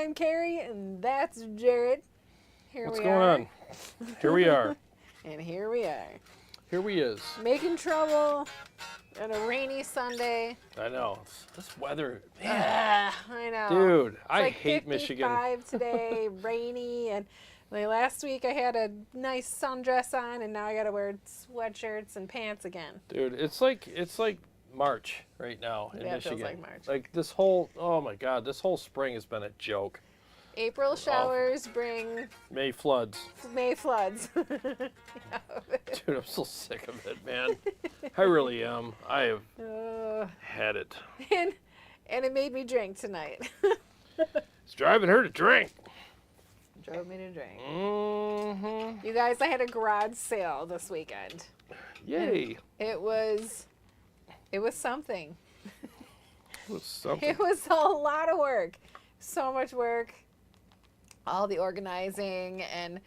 I'm Carrie, and that's Jarrod. What's going on? Here we are. And here we are. Here we is. Making trouble on a rainy Sunday. I know. This weather, man. I know. Dude, it's I like hate 55 Michigan. today, rainy, and like last week I had a nice sundress on, and now I gotta wear sweatshirts and pants again. Dude, it's like March right now in Yeah, it Michigan. feels like March. Like this whole, oh my God, this whole spring has been a joke. April showers bring May floods. May floods. Dude, I'm so sick of it, man. I really am. I have had it. And it made me drink tonight. It's driving her to drink. Drove me to drink. Mm-hmm. You guys, I had a garage sale this weekend. Yay. It was something. It was something. It was a lot of work. So much work. All the organizing, and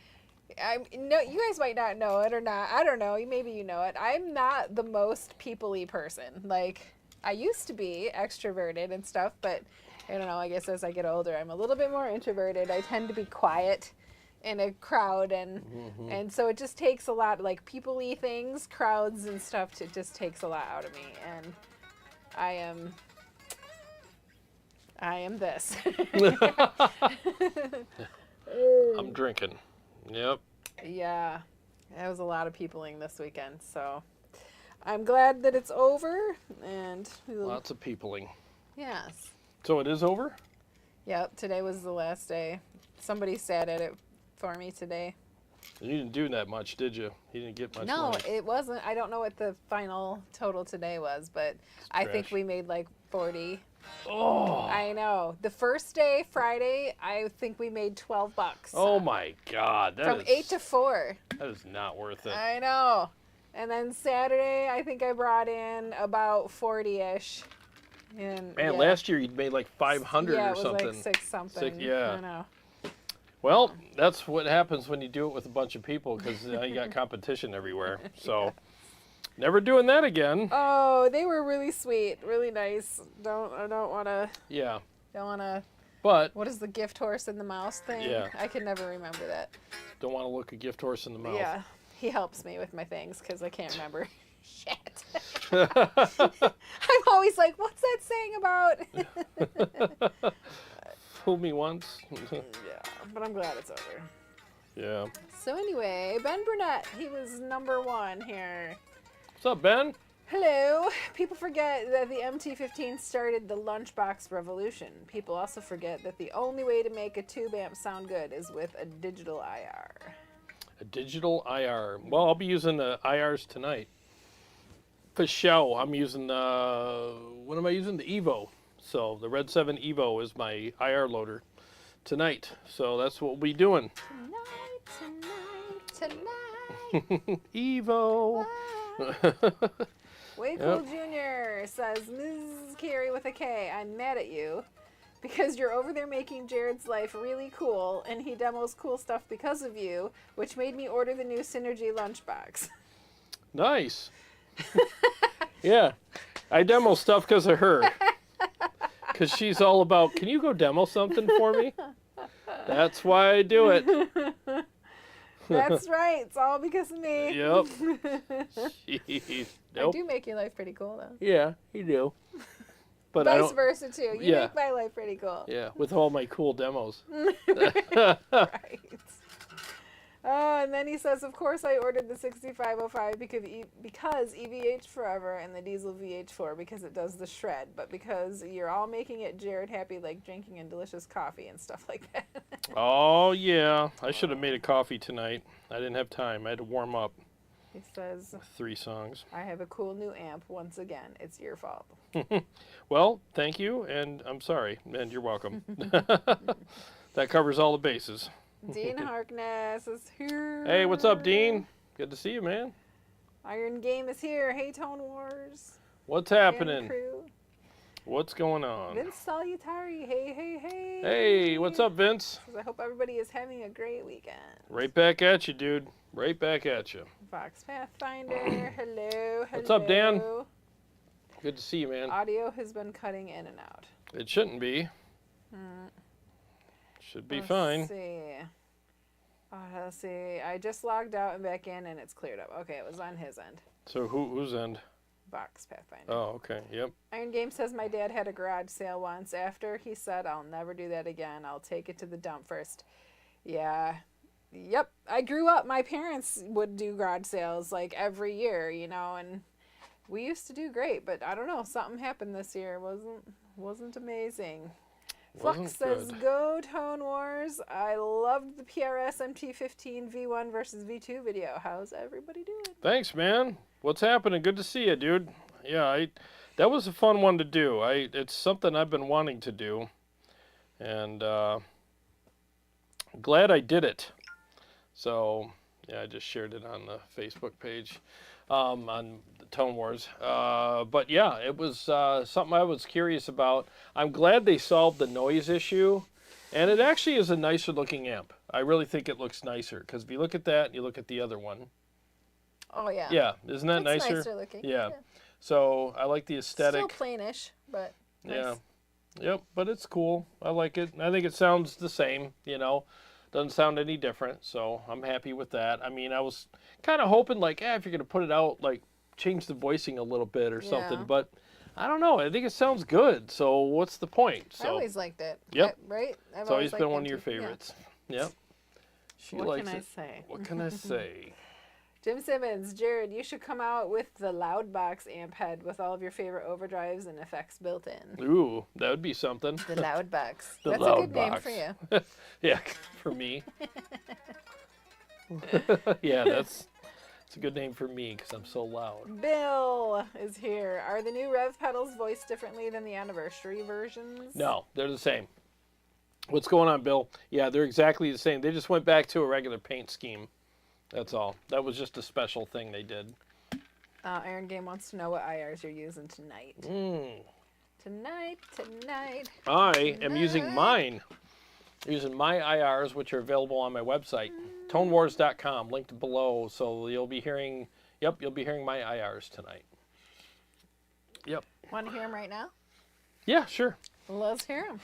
you guys might not know it or not. I don't know. Maybe you know it. I'm not the most people-y person. Like, I used to be extroverted and stuff, but I don't know. I guess as I get older, I'm a little bit more introverted. I tend to be quiet in a crowd, and so it just takes a lot, like people-y things, crowds and stuff. It just takes a lot out of me, and I am this. I'm drinking. Yep. Yeah, it was a lot of peopling this weekend, so I'm glad that it's over. And Lots of peopling. Yes. So it is over? Yep, today was the last day. Somebody sat at it for me today. And you didn't do that much, did you? You didn't get much No, money. it wasn't. I don't know what the final total today was, but I think we made like 40. Oh. I know. The first day, Friday, I think we made $12. Oh my God. From 8 to 4. That is not worth it. I know. And then Saturday, I think I brought in about 40-ish. And Man, last year you'd made like 500 yeah, or something. Yeah, it was like 6 something. Yeah. I know. Well, that's what happens when you do it with a bunch of people, because you got competition everywhere. So, never doing that again. Oh, they were really sweet, really nice. I don't want to. Yeah. Don't want to. But. What is the gift horse and the mouse thing? Yeah. I can never remember that. Don't want to look a gift horse in the mouth. Yeah. He helps me with my things because I can't remember. Shit. I'm always like, what's that saying about? Fool me once. Yeah, but I'm glad it's over. Yeah. So anyway, Ben Burnett, he was #1 here. What's up, Ben? Hello. People forget that the MT-15 started the lunchbox revolution. People also forget that the only way to make a tube amp sound good is with a digital IR. A digital IR. Well, I'll be using the IRs tonight. For show, I'm using what am I using? The Evo. So the Red 7 Evo is my IR loader tonight. So that's what we'll be doing. Tonight. Evo. Waypool Jr. says, Ms. Carrie with a K, I'm mad at you because you're over there making Jarrod's life really cool and he demos cool stuff because of you, which made me order the new Synergy lunchbox. Nice. Yeah. I demo stuff because of her. Because she's all about, can you go demo something for me? That's why I do it. That's right. It's all because of me. Yep. Jeez. Nope. I do make your life pretty cool, though. Yeah, you do. But Vice versa, too. You Yeah. make my life pretty cool. Yeah, with all my cool demos. Right. Oh, and then he says, of course I ordered the 6505 because EVH forever and the diesel VH4 because it does the shred, but because you're all making it Jarrod happy like drinking a delicious coffee and stuff like that. Oh, yeah. I should have made a coffee tonight. I didn't have time. I had to warm up. He says, 3 songs. I have a cool new amp. Once again, it's your fault. Well, thank you, and I'm sorry, and you're welcome. That covers all the bases. Dean Harkness is here. Hey, what's up, Dean? Good to see you, man. Iron Game is here. Hey, Tone Wars. What's happening? Crew. What's going on? Vince Salutari. Hey, hey, hey. Hey, what's up, Vince? I hope everybody is having a great weekend. Right back at you, dude. Right back at you. Fox Pathfinder. Hello. What's up, Dan? Good to see you, man. Audio has been cutting in and out. It shouldn't be. Should be fine. Let's see. I just logged out and back in, and it's cleared up. Okay, it was on his end. So whose end? Box Pathfinder. Oh, okay. Yep. Iron Game says my dad had a garage sale once. After he said, "I'll never do that again. I'll take it to the dump first." Yeah. Yep. I grew up. My parents would do garage sales like every year, you know, and we used to do great. But I don't know. Something happened this year. Wasn't amazing. Flux says, "Go Tone Wars. I loved the PRS MT-15 V1 versus V2 video. How's everybody doing?" Thanks, man. What's happening? Good to see you, dude. Yeah, that was a fun one to do. It's something I've been wanting to do, and glad I did it. So yeah, I just shared it on the Facebook page on the Tone Wars. But yeah, it was something I was curious about. I'm glad they solved the noise issue, and it actually is a nicer looking amp. I really think it looks nicer, because if you look at that and you look at the other one. Oh yeah. Yeah, isn't that it's nicer? Nicer looking. Yeah. So I like the aesthetic. Still plainish, but nice. Yeah. Yep, but it's cool. I like it. I think it sounds the same, you know. Doesn't sound any different, so I'm happy with that. I mean, I was kind of hoping, like, if you're going to put it out, like, change the voicing a little bit or something, but I don't know. I think it sounds good, so what's the point? So I always liked it. Yep. Right? It's always been one of your favorites. Yeah. Yep. She what likes can it. I say? What can I say? Jim Simmons, Jarrod, you should come out with the Loudbox amp head with all of your favorite overdrives and effects built in. Ooh, that would be something. The Loudbox. The That's Loudbox. a good name for you. Yeah, for me. Yeah, it's a good name for me because I'm so loud. Bill is here. Are the new Revv pedals voiced differently than the anniversary versions? No, they're the same. What's going on, Bill? Yeah, they're exactly the same. They just went back to a regular paint scheme. That's all. That was just a special thing they did. Iron Game wants to know what IRs you're using tonight. Tonight. I am using mine. Using my IRs, which are available on my website, tonewars.com, linked below. So you'll be hearing, you'll be hearing my IRs tonight. Yep. Want to hear them right now? Yeah, sure. Let's hear them.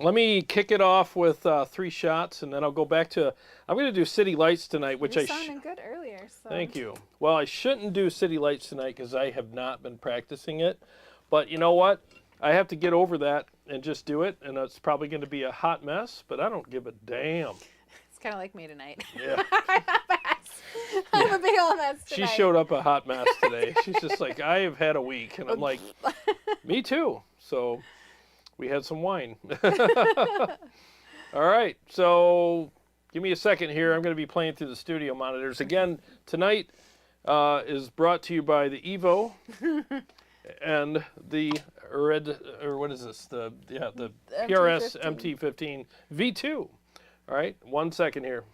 Let me kick it off with 3 shots, and then I'll go back to. I'm going to do City Lights tonight, which you sounded good earlier. So. Thank you. Well, I shouldn't do City Lights tonight because I have not been practicing it. But you know what? I have to get over that and just do it, and it's probably going to be a hot mess. But I don't give a damn. It's kind of like me tonight. Yeah. I'm a big old mess tonight. She showed up a hot mess today. She's just like, I have had a week, and I'm like, me too. So. We had some wine. All right, so give me a second here. I'm going to be playing through the studio monitors. Again, tonight is brought to you by the Evo and the Red, or what is this? The PRS MT-15 V2. All right, 1 second here.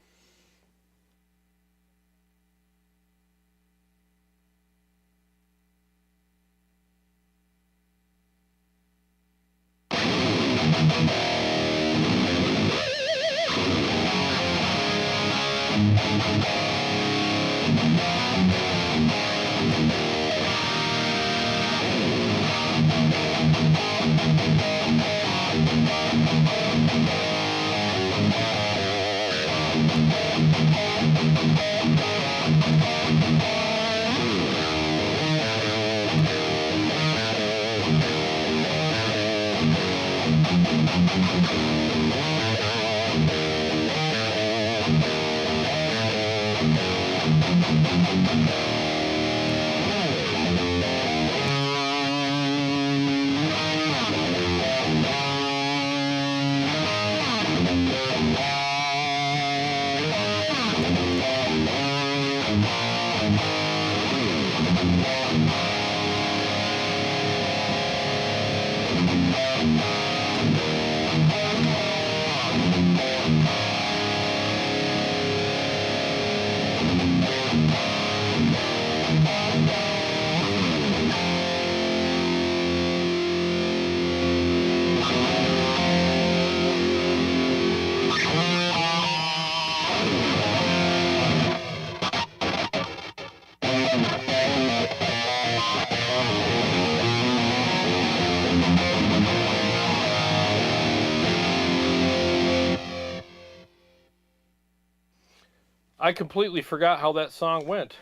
I completely forgot how that song went.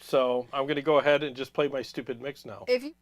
So I'm going to go ahead and just play my stupid mix now. If you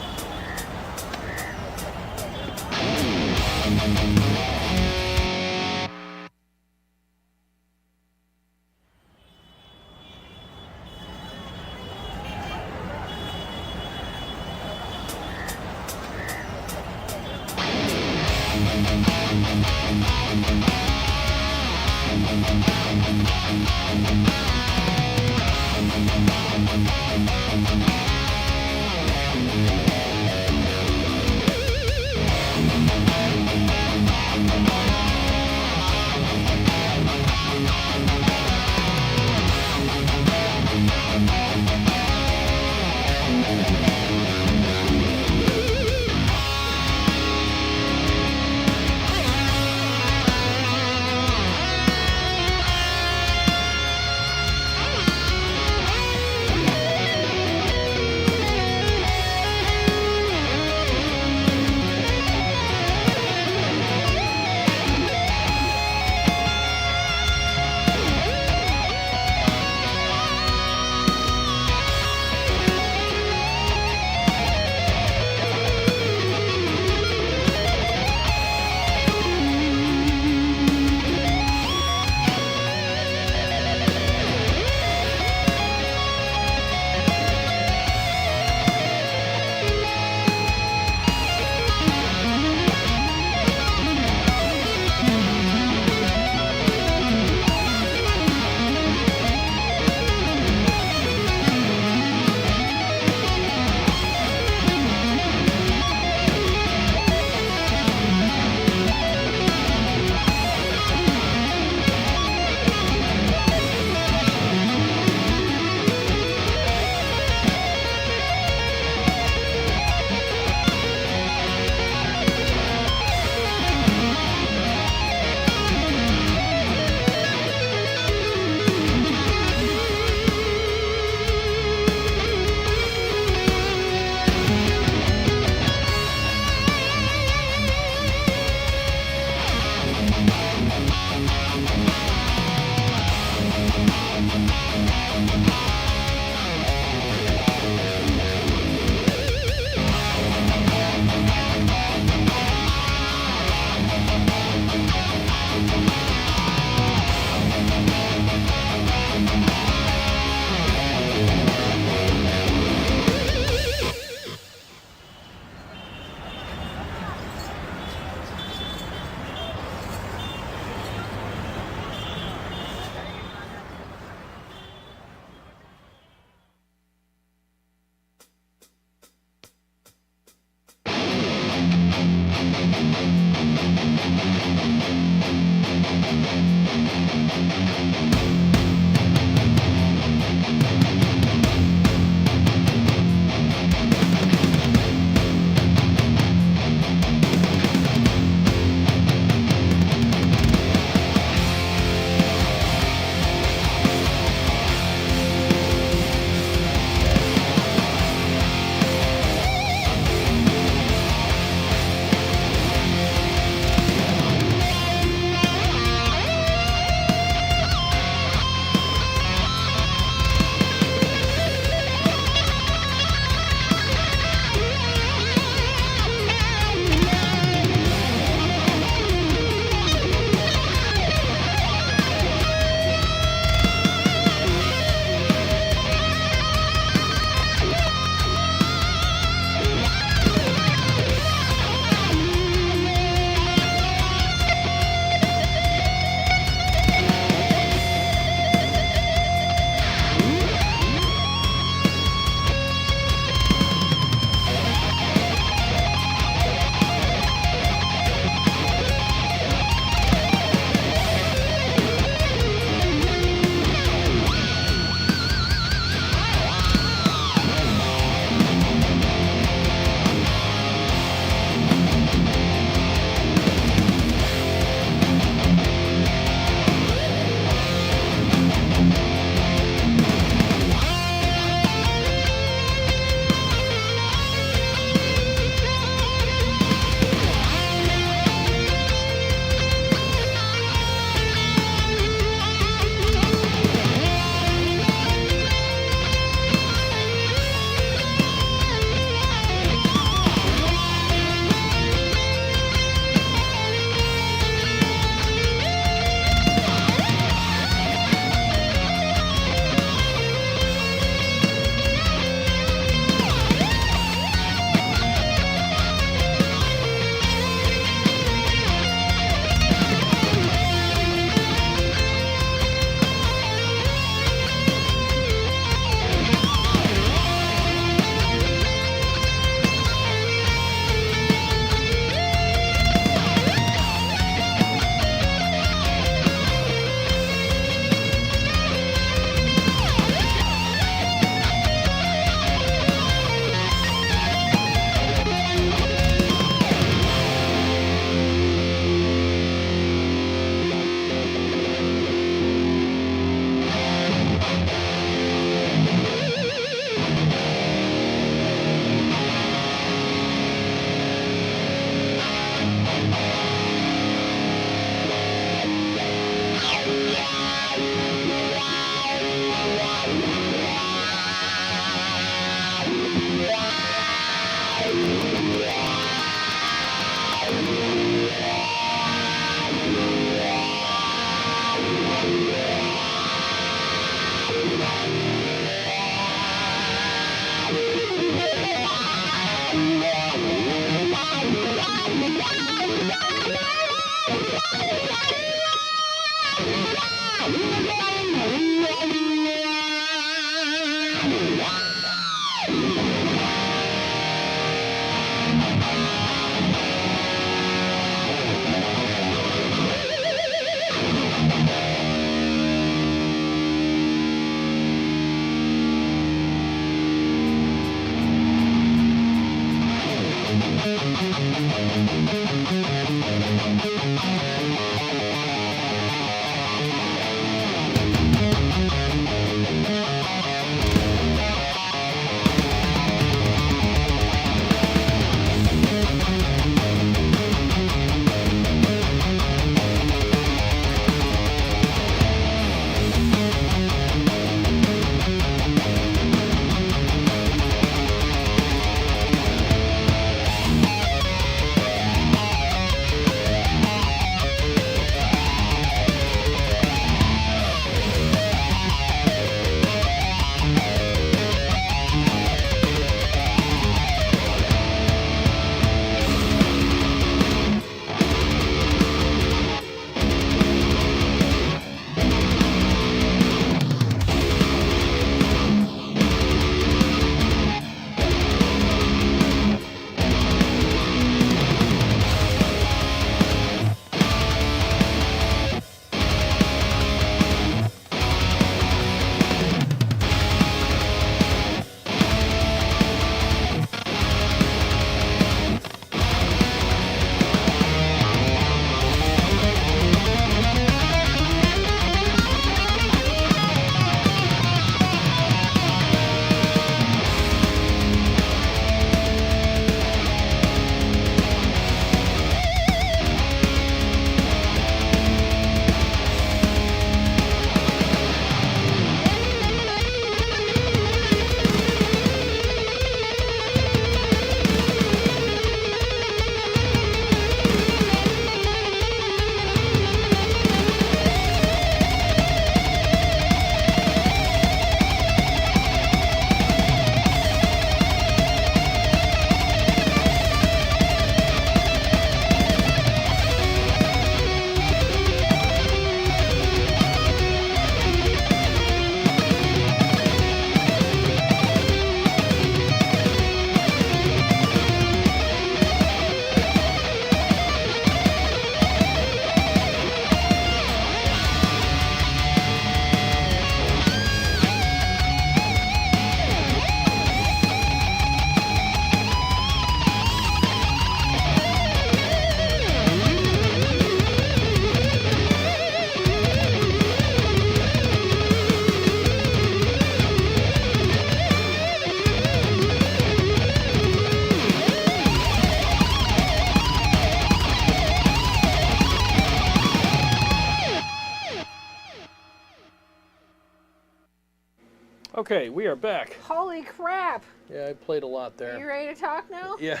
Okay, we are back. Holy crap! Yeah, I played a lot Are you there. ready to talk now? Yeah.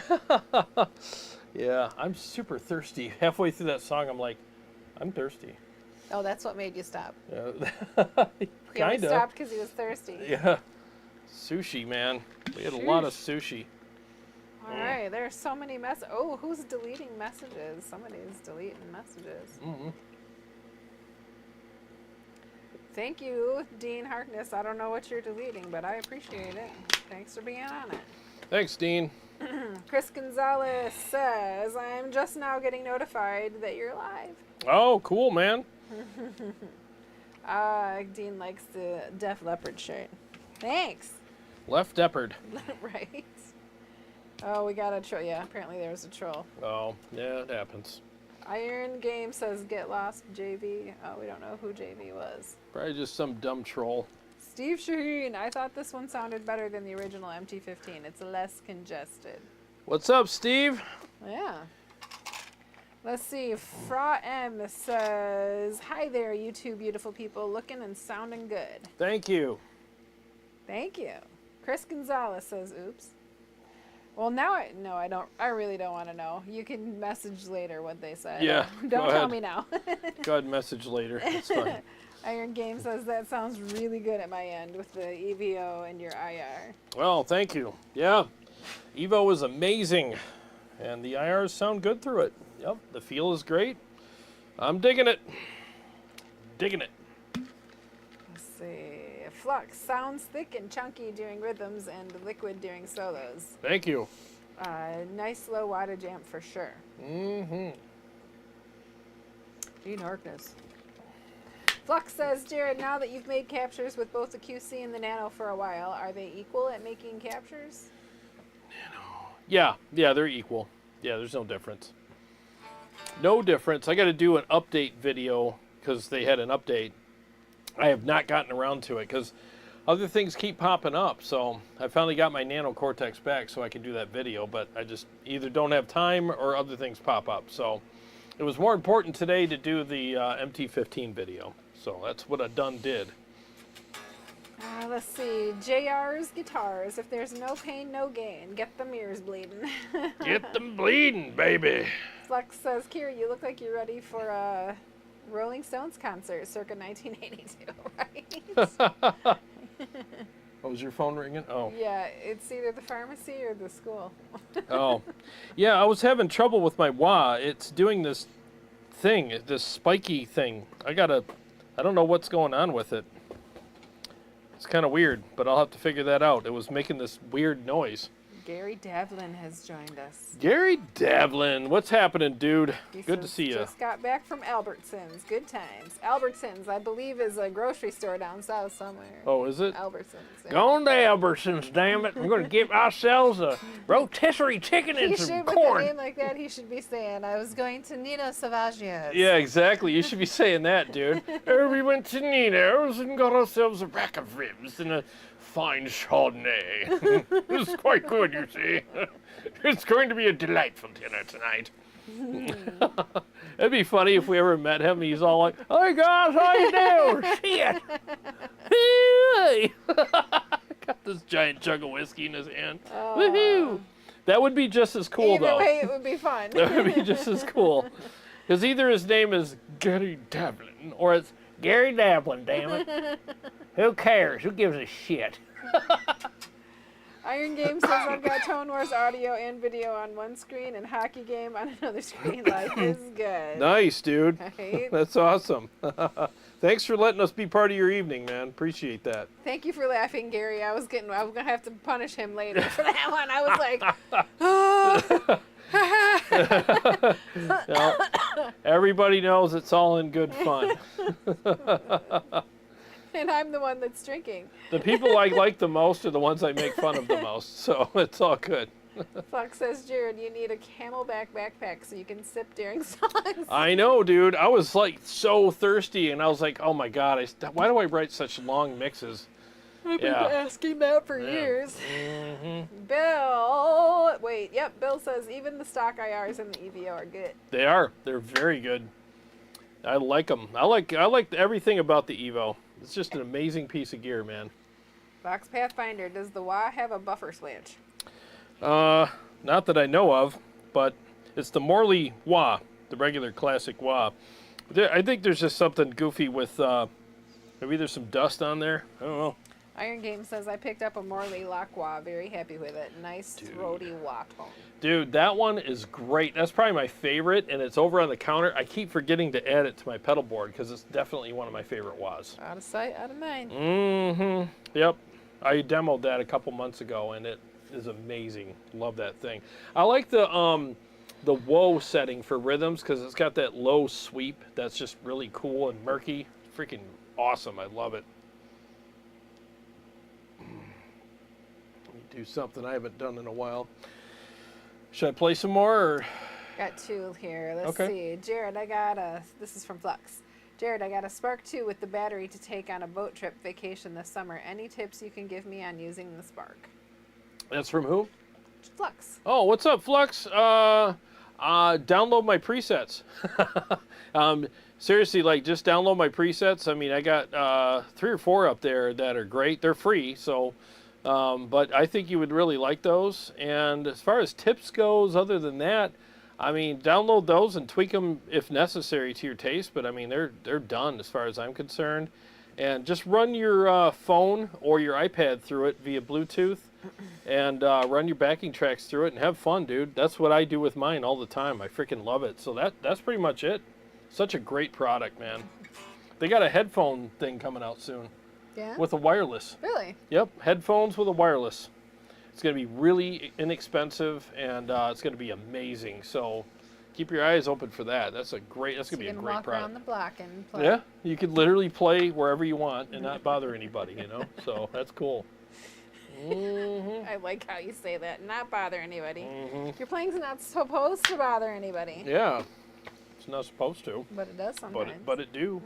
Yeah, I'm super thirsty. Halfway through that song, I'm like, I'm thirsty. Oh, that's what made you stop. Yeah. He only Kinda. stopped because he was thirsty. Yeah. Sushi, man. We had a lot of sushi. All right, there's so many Oh, who's deleting messages? Somebody's deleting messages. Mm-hmm. Thank you, Dean Harkness. I don't know what you're deleting, but I appreciate it. Thanks for being on it. Thanks, Dean. Chris Gonzalez says, I'm just now getting notified that you're live. Oh, cool, man. Dean likes the Def Leppard shirt. Thanks. Left Deppard. Right. Oh, we got a troll. Yeah, apparently there was a troll. Oh, yeah, it happens. Iron Game says, get lost, JV. Oh, we don't know who JV was. Probably just some dumb troll. Steve Shaheen, I thought this one sounded better than the original MT-15. It's less congested. What's up, Steve? Yeah. Let's see. Fra M says, hi there, you two beautiful people, looking and sounding good. Thank you. Thank you. Chris Gonzalez says, oops. Well, now I don't. I really don't want to know. You can message later what they said. Yeah, Don't go tell ahead. me now. Go ahead and message later. It's fine. Iron Game says that sounds really good at my end with the EVO and your IR. Well, thank you. Yeah, Evo is amazing, and the IRs sound good through it. Yep, the feel is great. I'm digging it. Digging it. Let's see. Flux sounds thick and chunky during rhythms and liquid during solos. Thank you. Nice low wattage amp for sure. Mm-hmm. Dean Harkness. Flux says, Jarrod, now that you've made captures with both the QC and the Nano for a while, are they equal at making captures? Yeah, they're equal. Yeah, there's no difference. No difference. I got to do an update video because they had an update. I have not gotten around to it because other things keep popping up. So I finally got my Nano Cortex back so I can do that video, but I just either don't have time or other things pop up. So it was more important today to do the MT-15 video. So that's what I done did. Let's see. JR's guitars. If there's no pain, no gain. Get the ears bleeding. Get them bleeding, baby. Flux says, Kira, you look like you're ready for a Rolling Stones concert circa 1982, right? Oh, was your phone ringing? Oh. Yeah, it's either the pharmacy or the school. Oh. Yeah, I was having trouble with my wah. It's doing this thing, this spiky thing. I don't know what's going on with it. It's kind of weird, but I'll have to figure that out. It was making this weird noise. Gary Davlin has joined us. Gary Davlin, what's happening, dude? He Good to says, see you. Just got back from Albertsons. Good times. Albertsons, I believe, is a grocery store down south somewhere. Oh, is it? Albertsons. Yeah. Go on to Albertsons, damn it. We're going to give ourselves a rotisserie chicken and He some should, with a corn. name like that, he should be saying, I was going to Nino Savagia's. Yeah, exactly. You should be saying that, dude. We went to Nino's and got ourselves a rack of ribs and a fine Chardonnay. It was quite good, you see. It's going to be a delightful dinner tonight. It'd be funny if we ever met him. He's all like, "Hey guys, how you doing? Shit, hey." Got this giant jug of whiskey in his hand. Woohoo! That would be just as cool, Either though. way, it would be fun. That would be just as cool. Because either his name is Gary Davlin or it's Gary Davlin, damn it. Who cares? Who gives a shit? Iron Game says I've got Tone Wars audio and video on one screen and Hockey Game on another screen. Life is good. Nice, dude. Right? That's awesome. Thanks for letting us be part of your evening, man. Appreciate that. Thank you for laughing, Gary. I was gonna have to punish him later for that one. I was like, Now, everybody knows it's all in good fun. and I'm the one that's drinking. The people I like the most are the ones I make fun of the most, so it's all good. Fox says, Jarrod, you need a camelback backpack so you can sip during songs. I know, dude. I was like so thirsty, and I was like, oh my god, why do I write such long mixes? I've been asking that for years. Mm-hmm. Bill says even the stock IRs and the EVO are good. They are. They're very good. I like them. I like everything about the Evo. It's just an amazing piece of gear, man. Fox Pathfinder, does the wah have a buffer switch? Not that I know of, but it's the Morley wah, the regular classic wah. I think there's just something goofy with, maybe there's some dust on there. I don't know. Iron Game says, I picked up a Morley lock wah. Very happy with it. Nice throaty wah tone. Dude, that one is great. That's probably my favorite, and it's over on the counter. I keep forgetting to add it to my pedal board because it's definitely one of my favorite wahs. Out of sight, out of mind. Mm-hmm. Yep. I demoed that a couple months ago, and it is amazing. Love that thing. I like the whoa setting for rhythms because it's got that low sweep that's just really cool and murky. Freaking awesome. I love it. Let me do something I haven't done in a while. Should I play some more? Or? Got two here. Let's Okay. see. Jarrod, I got a, this is from Flux. Jarrod, I got a Spark 2 with the battery to take on a boat trip vacation this summer. Any tips you can give me on using the Spark? That's from who? Flux. Oh, what's up, Flux? Download my presets. Seriously, like, just download my presets. I mean, I got 3 or 4 up there that are great. They're free, so... but I think you would really like those. And as far as tips goes, other than that, I mean, download those and tweak them if necessary to your taste. But I mean, they're done as far as I'm concerned. And just run your phone or your iPad through it via Bluetooth, and run your backing tracks through it and have fun, dude. That's what I do with mine all the time. I freaking love it. So that's pretty much it. Such a great product, man. They got a headphone thing coming out soon. Yeah? With a wireless. Really? Yep, headphones with a wireless. It's going to be really inexpensive, and it's going to be amazing. So keep your eyes open for that. That's going to be a great walk product. around the block and play. Yeah, you could literally play wherever you want and not bother anybody, you know? So that's cool. I like how you say that. Not bother anybody. Mm-hmm. Your playing's not supposed to bother anybody. Yeah, it's not supposed to. But it does sometimes. But it do.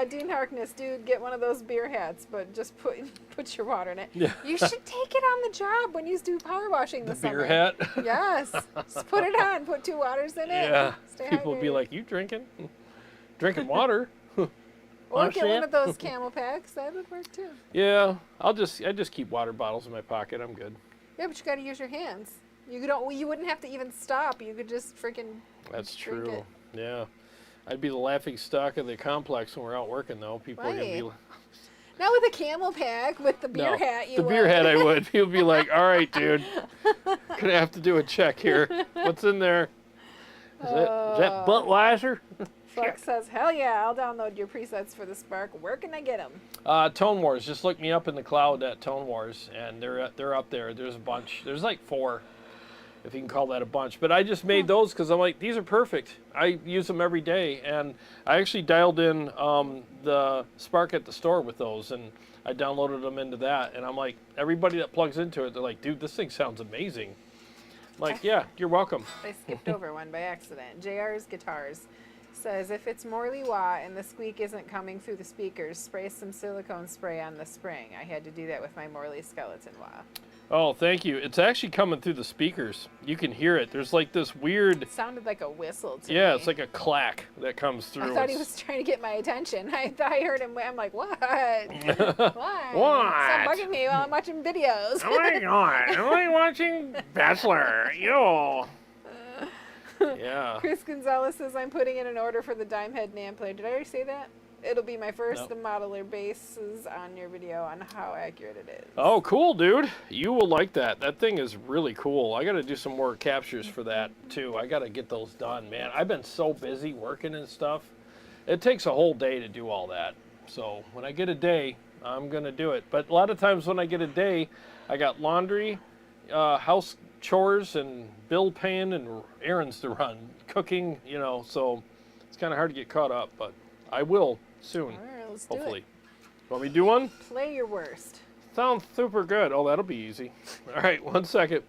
Dean Harkness, dude, get one of those beer hats, but just put your water in it. Yeah. You should take it on the job when you do power washing this summer. Beer hat? Yes. Just put it on. Put 2 waters in it. Yeah. Stay People will be hydrated. like, you drinking? Drinking water? Or get one Understand? of those camel packs. That would work too. Yeah, I just keep water bottles in my pocket. I'm good. Yeah, but you got to use your hands. You wouldn't have to even stop. You could just freaking. That's drink true. it. Yeah. I'd be the laughing stock of the complex when we're out working, though. People are going to be... Right. Not with a camel pack, with the beer hat. You the beer hat I would. People would be like, all right, dude. Gonna have to do a check here. What's in there? Is that Budweiser? Flux says, hell yeah, I'll download your presets for the Spark. Where can I get them? Tone Wars. Just look me up in the cloud at Tone Wars, and they're up there. There's a bunch. There's like 4, if you can call that a bunch. But I just made those because I'm like, these are perfect. I use them every day, and I actually dialed in the Spark at the store with those, and I downloaded them into that. And I'm like, everybody that plugs into it, they're like, dude, this thing sounds amazing. I'm like, yeah, you're welcome. I skipped over one by accident. JR's Guitars says, if it's Morley wah and the squeak isn't coming through the speakers, spray some silicone spray on the spring. I had to do that with my Morley skeleton wah. Oh, thank you. It's actually coming through the speakers. You can hear it. There's like this weird... It sounded like a whistle to me. Yeah, it's like a clack that comes through. I thought he was trying to get my attention. I thought I heard him. I'm like, what? What? What? Stop bugging me while I'm watching videos. Oh my god, I'm only watching Bachelor. Yo. Yeah. Chris Gonzalez says, I'm putting in an order for the dime head NAND player. Did I already say that? It'll be my first Nope. modeler bases on your video on how accurate it is. Oh, cool, dude. You will like that. That thing is really cool. I got to do some more captures for that, too. I got to get those done, man. I've been so busy working and stuff. It takes a whole day to do all that. So when I get a day, I'm going to do it. But a lot of times when I get a day, I got laundry, house chores, and bill paying, and errands to run, cooking, you know. So it's kind of hard to get caught up, but I will soon. All right, let's do Hopefully. it. Want me to do one? Play your worst. Sounds super good. Oh, that'll be easy. All right, 1 second.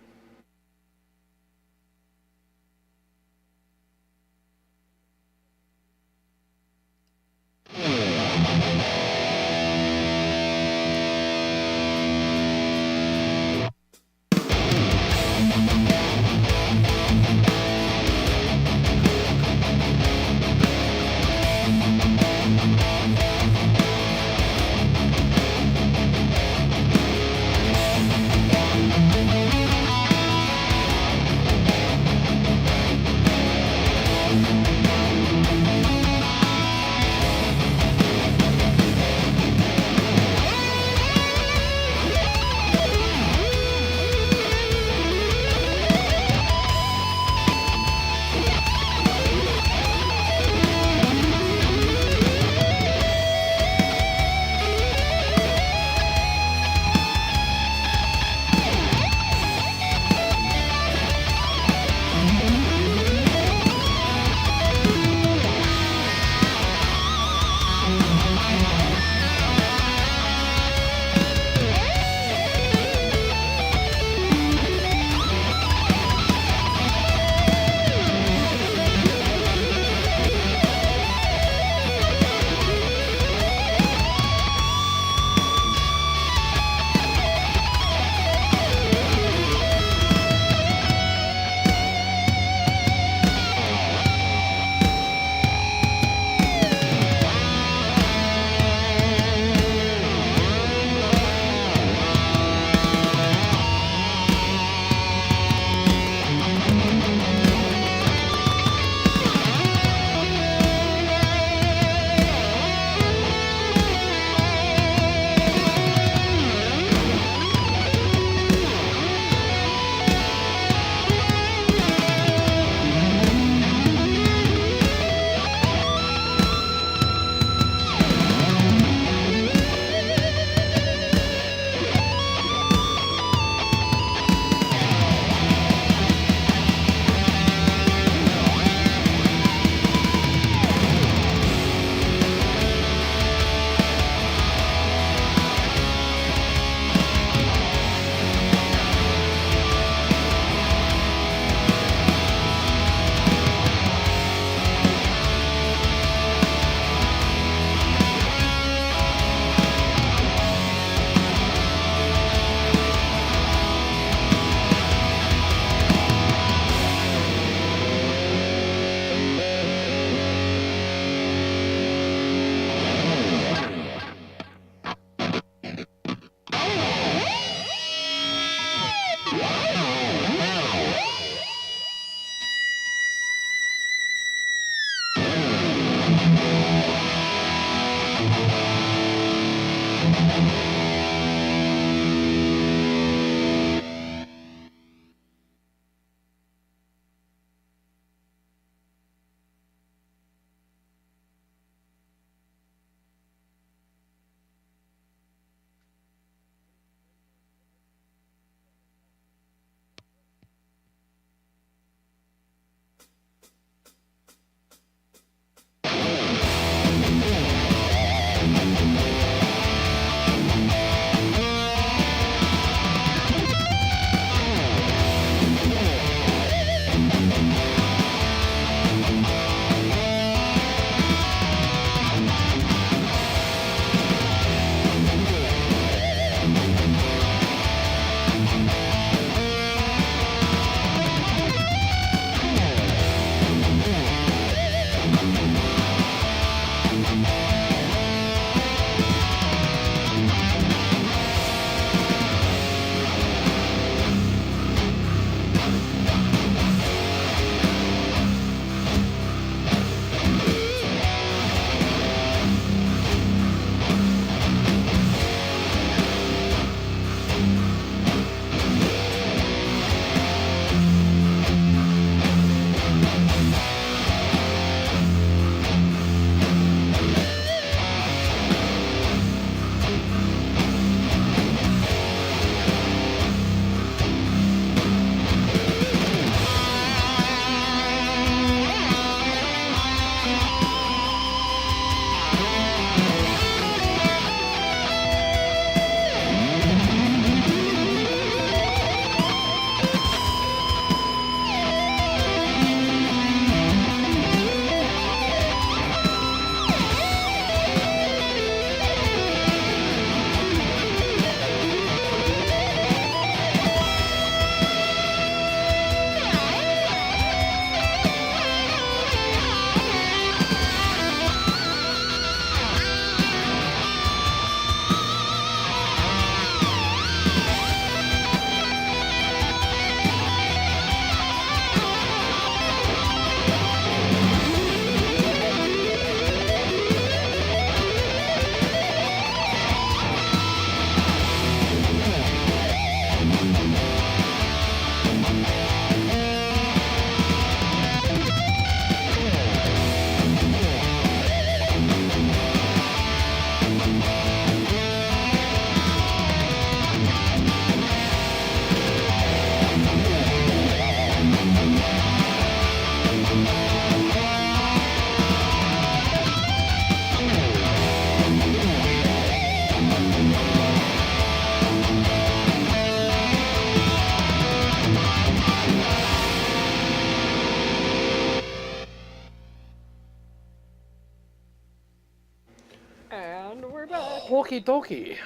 Okie dokie.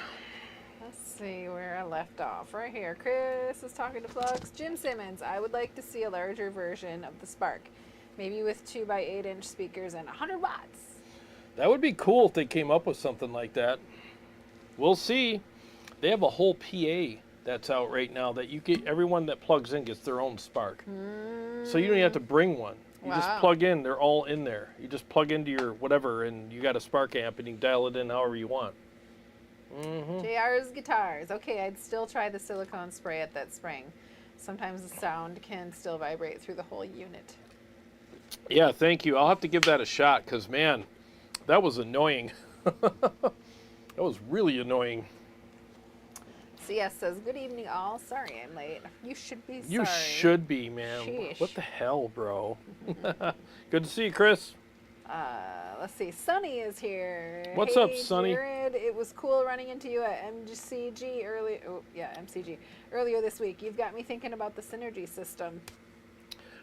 Let's see where I left off. Right here. Chris is talking to Plugs. Jim Simmons, I would like to see a larger version of the Spark. Maybe with 2x8 inch speakers and 100 watts. That would be cool if they came up with something like that. We'll see. They have a whole PA that's out right now that you get, everyone that plugs in gets their own Spark. So you don't even have to bring one. You just plug in, they're all in there. You just plug into your whatever and you got a Spark amp and you can dial it in however you want. JR's guitars. Okay, I'd still try the silicone spray at that spring. Sometimes the sound can still vibrate through the whole unit. Yeah, thank you. I'll have to give that a shot because, man, that was annoying. That was really annoying. CS says, good evening all. Sorry I'm late. You should be sorry. You should be, man. Sheesh. What the hell, bro? Good to see you, Chris. Let's see. Sunny is here. What's hey, up, Sunny? Jarrod, it was cool running into you at MCG earlier. Oh, yeah, MCG earlier this week. You've got me thinking about the Synergy system.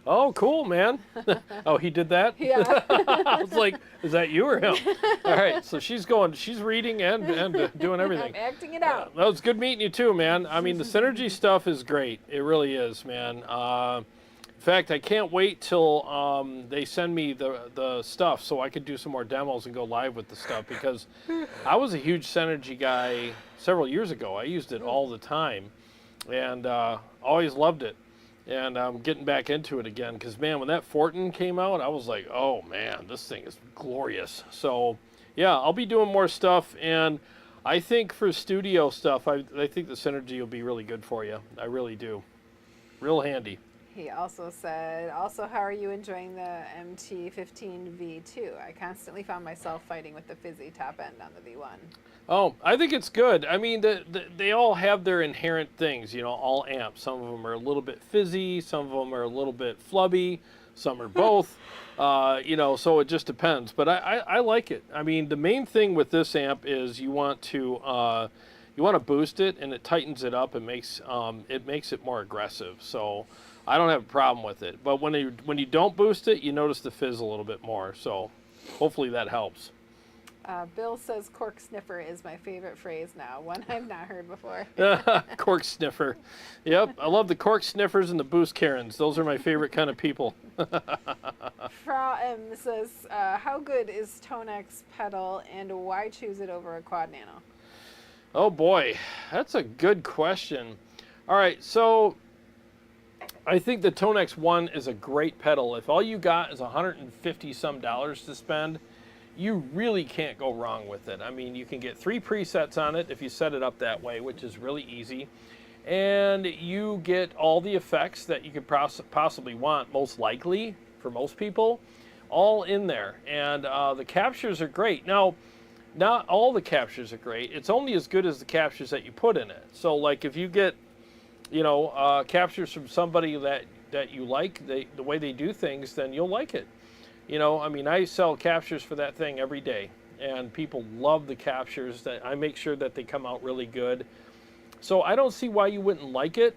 Oh, cool, man. Oh, he did that? Yeah. I was like, is that you or him? All right, so she's reading and doing everything. I'm acting it out. That was good meeting you too, man. I mean, the Synergy stuff is great. It really is, man. In fact, I can't wait till they send me the stuff so I could do some more demos and go live with the stuff because I was a huge Synergy guy several years ago. I used it all the time and always loved it. And I'm getting back into it again because, man, when that Fortin came out, I was like, oh, man, this thing is glorious. So, yeah, I'll be doing more stuff. And I think for studio stuff, I think the Synergy will be really good for you. I really do. Real handy. He also said, also, how are you enjoying the MT-15 V2? I constantly found myself fighting with the fizzy top end on the V1. Oh, I think it's good. I mean, they all have their inherent things, you know, all amps. Some of them are a little bit fizzy, some of them are a little bit flubby, some are both, you know, so it just depends. But I like it. I mean, the main thing with this amp is you want to boost it, and it tightens it up and makes it more aggressive. So I don't have a problem with it. But when you don't boost it, you notice the fizz a little bit more. So hopefully that helps. Bill says cork sniffer is my favorite phrase now, one I've not heard before. Cork sniffer. Yep, I love the cork sniffers and the boost Karens. Those are my favorite kind of people. Frau M says, how good is ToneX pedal and why choose it over a Quad Nano? Oh boy, that's a good question. All right, so I think the ToneX 1 is a great pedal. If all you got is $150 some to spend, you really can't go wrong with it. I mean, you can get 3 presets on it if you set it up that way, which is really easy. And you get all the effects that you could possibly want, most likely, for most people, all in there. And the captures are great. Now, not all the captures are great. It's only as good as the captures that you put in it. So, like, if you get, you know, captures from somebody that you like, the way they do things, then you'll like it. You know, I mean, I sell captures for that thing every day, and people love the captures. That I make sure that they come out really good. So I don't see why you wouldn't like it.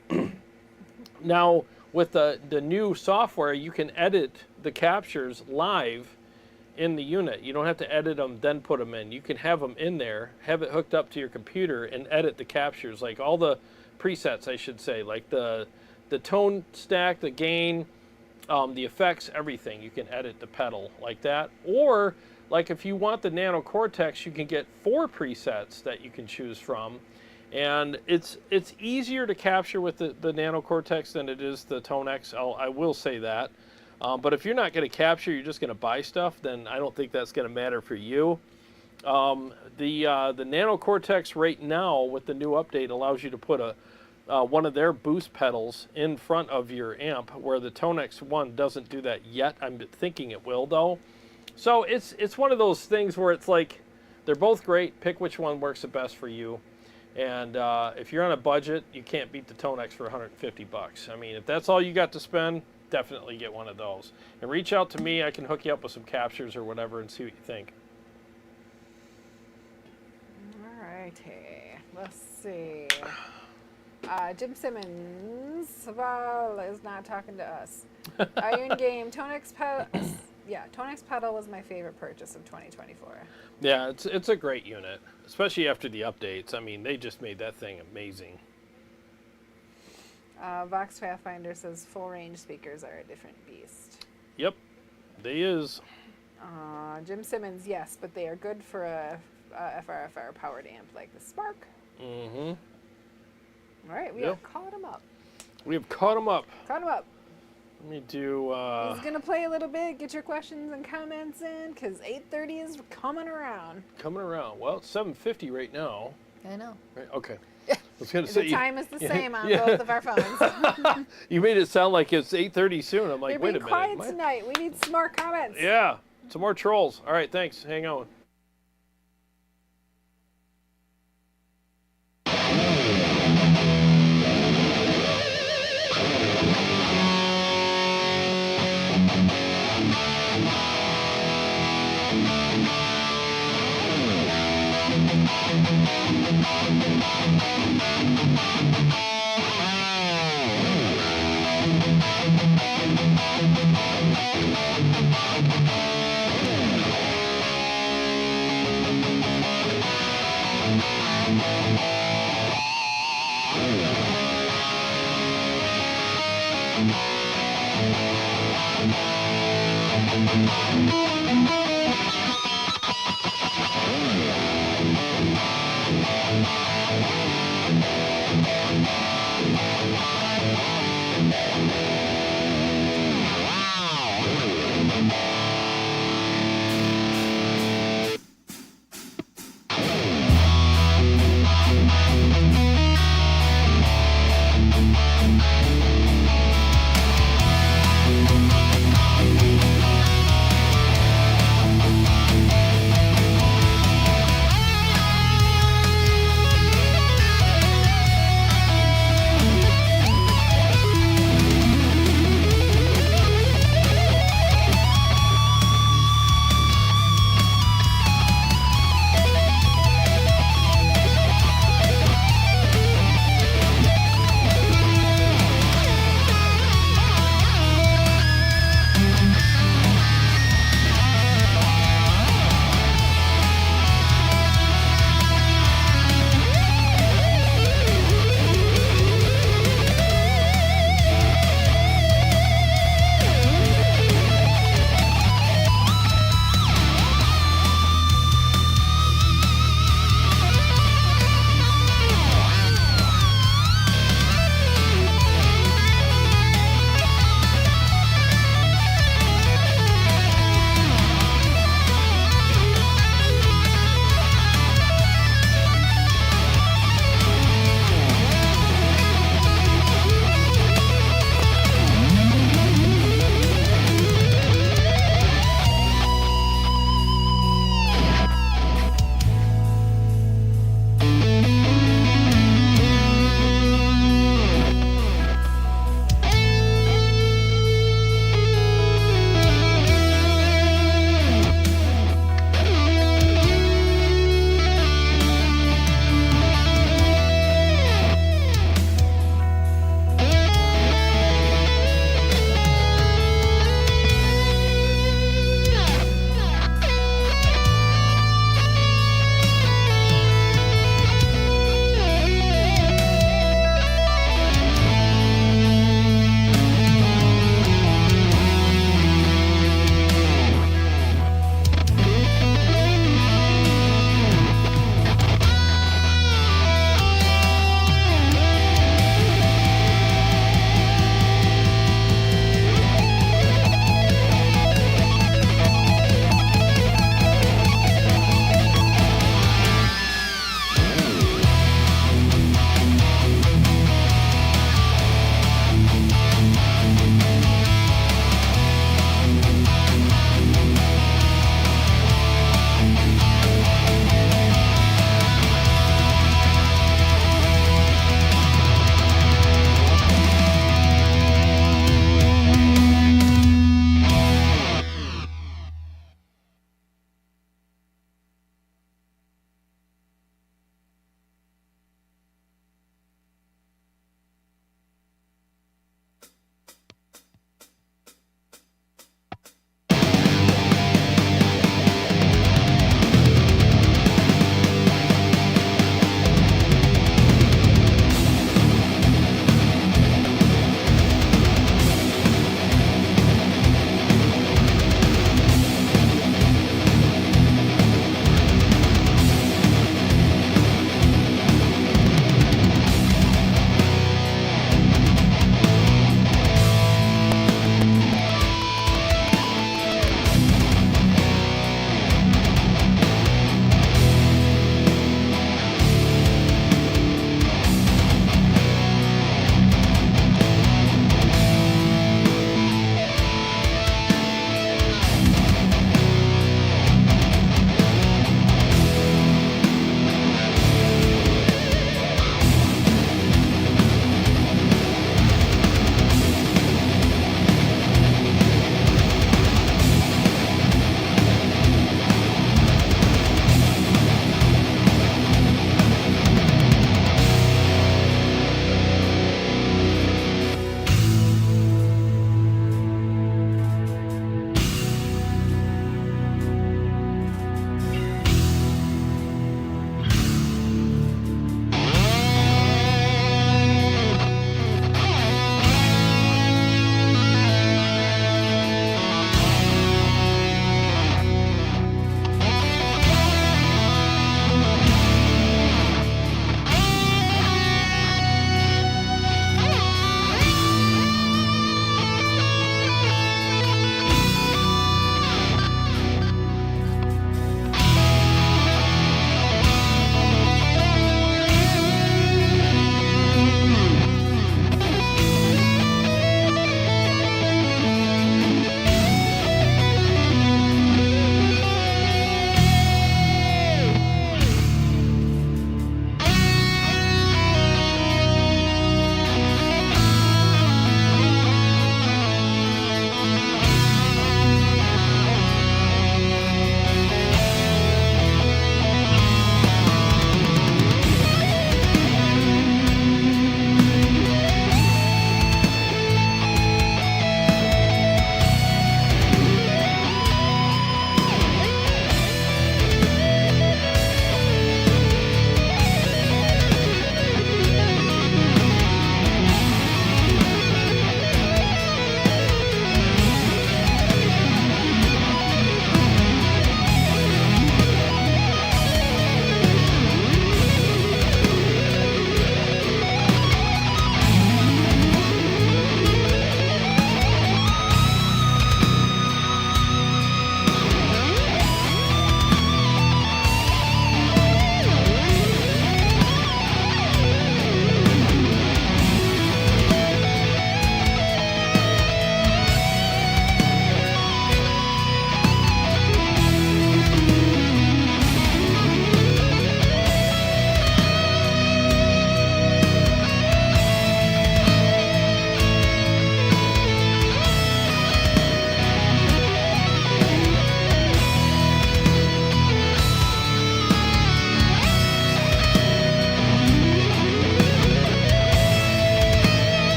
Now, with the new software, you can edit the captures live in the unit. You don't have to edit them, then put them in. You can have them in there, have it hooked up to your computer, and edit the captures, like all the presets, I should say, like the tone stack, the gain, the effects, everything. You can edit the pedal like that. Or, like if you want the Nano Cortex, you can get 4 presets that you can choose from. And it's easier to capture with the Nano Cortex than it is the ToneX. I will say that. But if you're not going to capture, you're just going to buy stuff, then I don't think that's going to matter for you. The Nano Cortex right now with the new update allows you to put one of their boost pedals in front of your amp, where the ToneX 1 doesn't do that yet. I'm thinking it will, though. So it's one of those things where it's like they're both great. Pick which one works the best for you. And if you're on a budget, you can't beat the ToneX for $150. I mean, if that's all you got to spend, definitely get one of those. And reach out to me. I can hook you up with some captures or whatever and see what you think. All righty. Let's see. Jim Simmons, Val is not talking to us. Iron Game, ToneX pedal. Yeah, ToneX pedal was my favorite purchase of 2024. Yeah, it's a great unit, especially after the updates. I mean, they just made that thing amazing. Vox Pathfinder says full range speakers are a different beast. Yep, they is. Jim Simmons, yes, but they are good for a FRFR powered amp like the Spark. Mm-hmm. All right, we have caught him up. We have caught him up. Caught him up. Let me do... He's going to play a little bit. Get your questions and comments in, because 8:30 is coming around. Coming around. Well, it's 7:50 right now. I know. Right, okay. I was going to say... The time is the same on both of our phones. You made it sound like it's 8:30 soon. I'm like, You're wait a being minute. quiet tonight. We need some more comments. Yeah, some more trolls. All right, thanks. Hang on.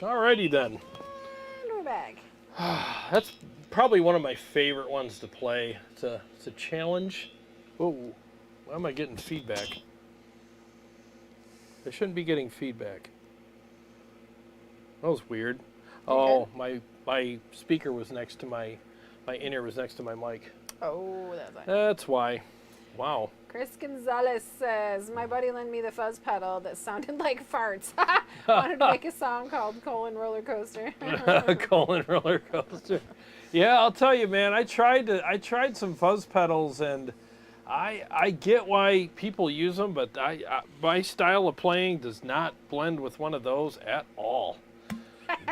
Alrighty then. And we're back. That's probably one of my favorite ones to play. It's a challenge. Whoa, why am I getting feedback? I shouldn't be getting feedback. That was weird. Oh, my speaker was next to my in-ear was next to my mic. Oh, that's why. That's why. Wow. Chris Gonzalez says, my buddy lent me the fuzz pedal that sounded like farts. Wanted to make a song called Colon Roller Coaster. Colon roller coaster. Yeah, I'll tell you, man. I tried some fuzz pedals, and I get why people use them, but my style of playing does not blend with one of those at all.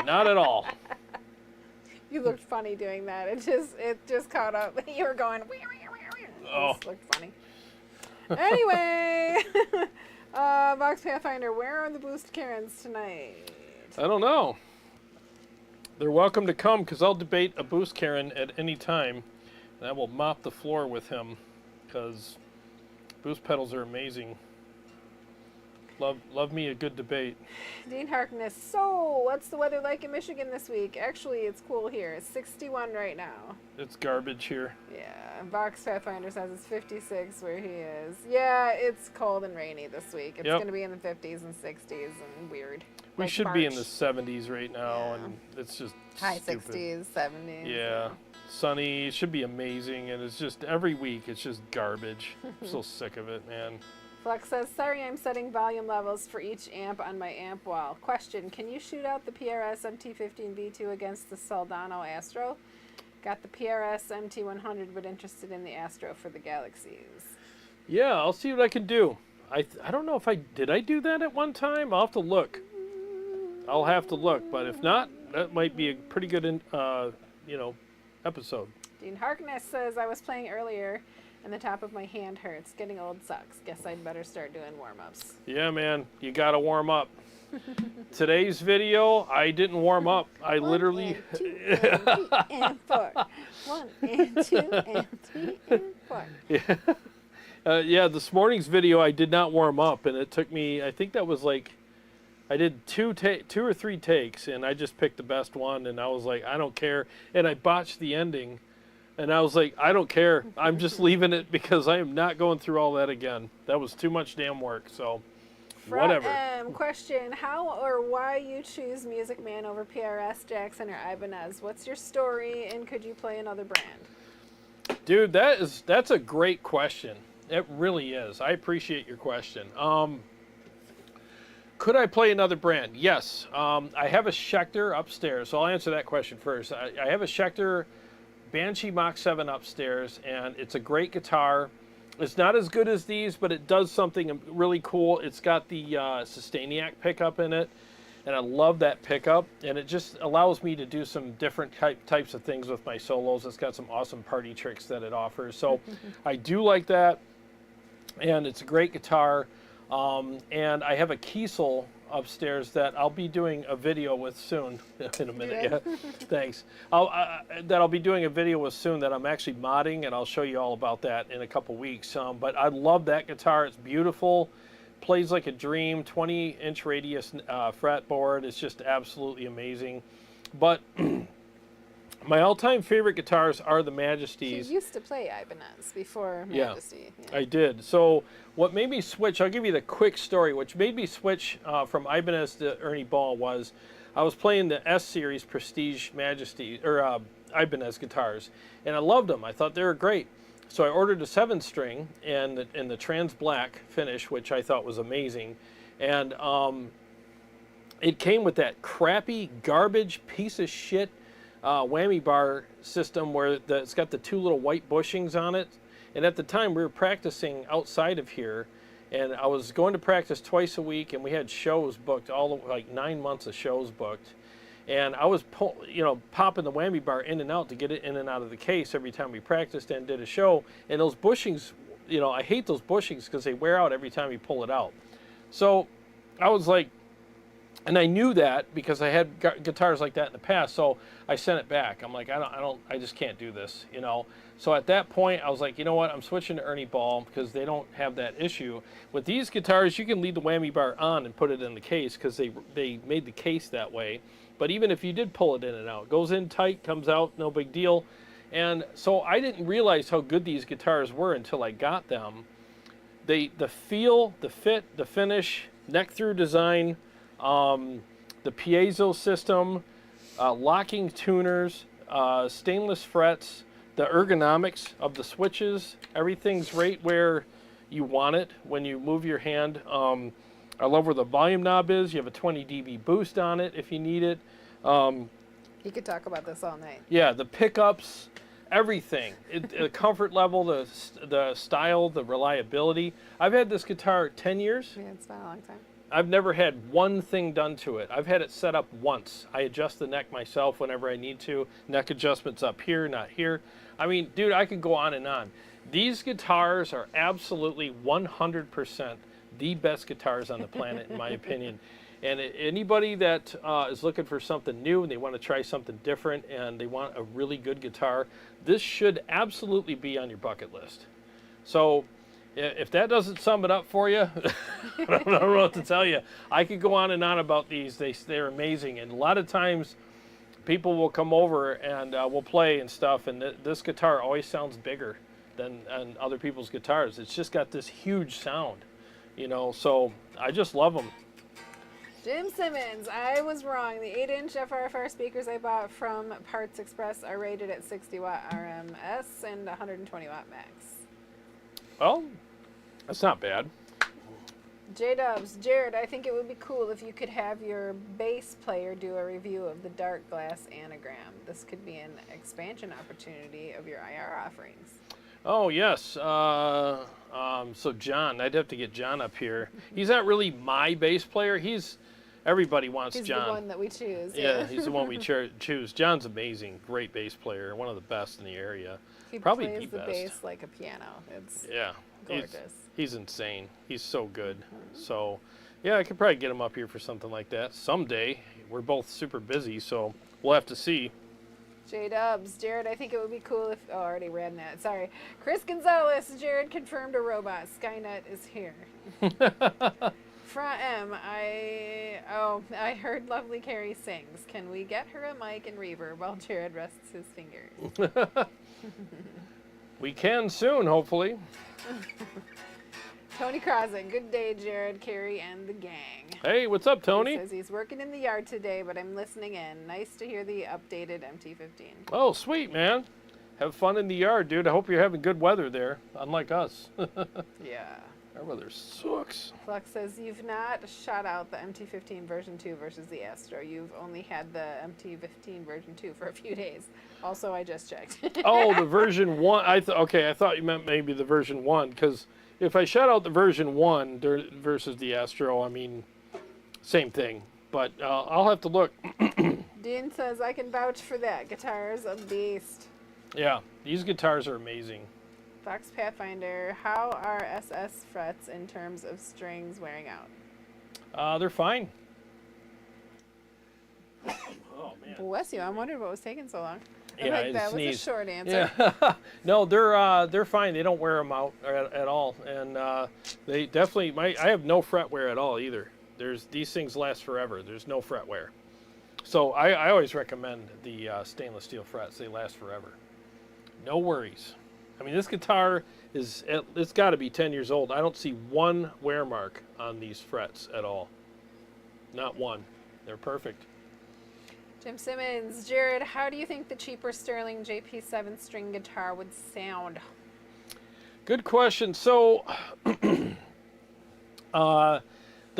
Not at all. You looked funny doing that. It just caught up. You were going. Oh. It looked funny. Anyway, Vox Pathfinder, where are the boost Karens tonight? I don't know. They're welcome to come, because I'll debate a boost Karen at any time, and I will mop the floor with him, because boost pedals are amazing. Love me a good debate. Dean Harkness, so what's the weather like in Michigan this week? Actually, it's cool here. It's 61 right now. It's garbage here. Yeah, Vox Pathfinder says it's 56 where he is. Yeah, it's cold and rainy this week. It's going to be in the 50s and 60s and weird. We like should March. be in the 70s right now, and it's just high stupid. 60s, 70s. Yeah, sunny. It should be amazing, and it's just every week it's just garbage. I'm so sick of it, man. Flex says, sorry, I'm setting volume levels for each amp on my amp wall. Question, can you shoot out the PRS MT-15 V2 against the Soldano Astro? Got the PRS MT-100, but interested in the Astro for the Galaxies. Yeah, I'll see what I can do. I don't know if I do that at one time. I'll have to look. I'll have to look, but if not, that might be a pretty good, episode. Dean Harkness says, I was playing earlier, and the top of my hand hurts. Getting old sucks. Guess I'd better start doing warm-ups. Yeah, man, you gotta warm up. Today's video, I didn't warm up. I literally. 1 and 2 and 3 and 4. 1 and 2 and 3 and 4. Yeah. Yeah, this morning's video, I did not warm up, and it took me, I think that was like, I did two or three takes, and I just picked the best one, and I was like, I don't care. And I botched the ending, and I was like, I don't care. I'm just leaving it because I am not going through all that again. That was too much damn work, so whatever. Question, how or why you choose Music Man over PRS, Jackson, or Ibanez? What's your story, and could you play another brand? Dude, that's a great question. It really is. I appreciate your question. Could I play another brand? Yes. I have a Schecter upstairs, so I'll answer that question first. I have a Schecter Banshee Mach 7 upstairs, and it's a great guitar. It's not as good as these, but it does something really cool. It's got the Sustainiac pickup in it, and I love that pickup, and it just allows me to do some different types of things with my solos. It's got some awesome party tricks that it offers, so I do like that, and it's a great guitar. And I have a Kiesel upstairs that I'll be doing a video with soon. In a minute, yeah. Thanks. That I'll be doing a video with soon that I'm actually modding, and I'll show you all about that in a couple weeks. But I love that guitar. It's beautiful. Plays like a dream. 20-inch radius fretboard. It's just absolutely amazing. But my all-time favorite guitars are the Majesties. You used to play Ibanez before Majesty. Yeah, I did. So what made me switch, I'll give you the quick story, which made me switch from Ibanez to Ernie Ball was I was playing the S-Series Prestige Majesty, or Ibanez guitars, and I loved them. I thought they were great. So I ordered a 7-string in the trans black finish, which I thought was amazing. And it came with that crappy, garbage, piece of shit whammy bar system where it's got the two little white bushings on it. And at the time we were practicing outside of here, and I was going to practice twice a week, and we had shows booked, like 9 months of shows booked. And I was popping the whammy bar in and out to get it in and out of the case every time we practiced and did a show. And those bushings, I hate those bushings because they wear out every time you pull it out. So I was like, And I knew that because I had guitars like that in the past, so I sent it back. I'm like, I just can't do this, you know. So at that point, I was like, you know what? I'm switching to Ernie Ball because they don't have that issue. With these guitars, you can leave the whammy bar on and put it in the case because they made the case that way. But even if you did pull it in and out, it goes in tight, comes out, no big deal. And so I didn't realize how good these guitars were until I got them. The feel, the fit, the finish, neck through design, the piezo system, locking tuners, stainless frets, the ergonomics of the switches, everything's right where you want it when you move your hand. I love where the volume knob is. You have a 20 dB boost on it if you need it. You could talk about this all night. Yeah, the pickups, everything. The comfort level, the style, the reliability. I've had this guitar 10 years. Yeah, it's been a long time. I've never had one thing done to it. I've had it set up once. I adjust the neck myself whenever I need to. Neck adjustments up here, not here. I mean, dude, I could go on and on. These guitars are absolutely 100% the best guitars on the planet, in my opinion. And anybody that is looking for something new and they want to try something different and they want a really good guitar, this should absolutely be on your bucket list. So if that doesn't sum it up for you, I don't know what to tell you. I could go on and on about these. They're amazing. And a lot of times people will come over and we'll play and stuff, and this guitar always sounds bigger than other people's guitars. It's just got this huge sound, you know, so I just love them. Jim Simmons, I was wrong. The 8-inch FRFR speakers I bought from Parts Express are rated at 60 watt RMS and 120 watt max. Well, that's not bad. J-Dubs, Jarrod, I think it would be cool if you could have your bass player do a review of the dark glass anagram. This could be an expansion opportunity of your IR offerings. Oh, yes. So John, I'd have to get John up here. He's not really my bass player. Everybody wants He's John. He's the one that we choose. Yeah, he's the one we choose. John's amazing. Great bass player. One of the best in the area. He Probably plays the the best. bass like a piano. It's gorgeous. He's insane. He's so good. So, yeah, I could probably get him up here for something like that someday. We're both super busy, so we'll have to see. J-Dubs, Jarrod, I think it would be cool if... Oh, I already read that. Sorry. Chris Gonzalez, Jarrod confirmed a robot. Skynet is here. Fra M, I heard Lovely Carrie sings. Can we get her a mic and reverb while Jarrod rests his fingers? We can soon, hopefully. Tony Crossan, good day, Jarrod, Carrie, and the gang. Hey, what's up, Tony? He says he's working in the yard today, but I'm listening in. Nice to hear the updated MT-15. Oh, sweet, man. Have fun in the yard, dude. I hope you're having good weather there, unlike us. Yeah. Our weather sucks. Flux says, you've not shot out the MT-15 version 2 versus the Astro. You've only had the MT-15 version 2 for a few days. Also, I just checked. Oh, the version 1. Okay, I thought you meant maybe the version 1, because if I shot out the version 1 versus the Astro, I mean, same thing. But I'll have to look. Dean says, I can vouch for that. Guitar's a beast. Yeah, these guitars are amazing. Fox Pathfinder, how are SS frets in terms of strings wearing out? They're fine. Oh, man. Bless you. I'm wondering what was taking so long. Yeah, like, that was a short answer. Yeah. No, they're fine. They don't wear them out at all, and they definitely. I have no fret wear at all either. These things last forever. There's no fret wear. So I always recommend the stainless steel frets. They last forever. No worries. I mean, this guitar it's got to be 10 years old. I don't see one wear mark on these frets at all. Not one. They're perfect. Jim Simmons, Jarrod, how do you think the cheaper Sterling JP7 string guitar would sound? Good question. So, the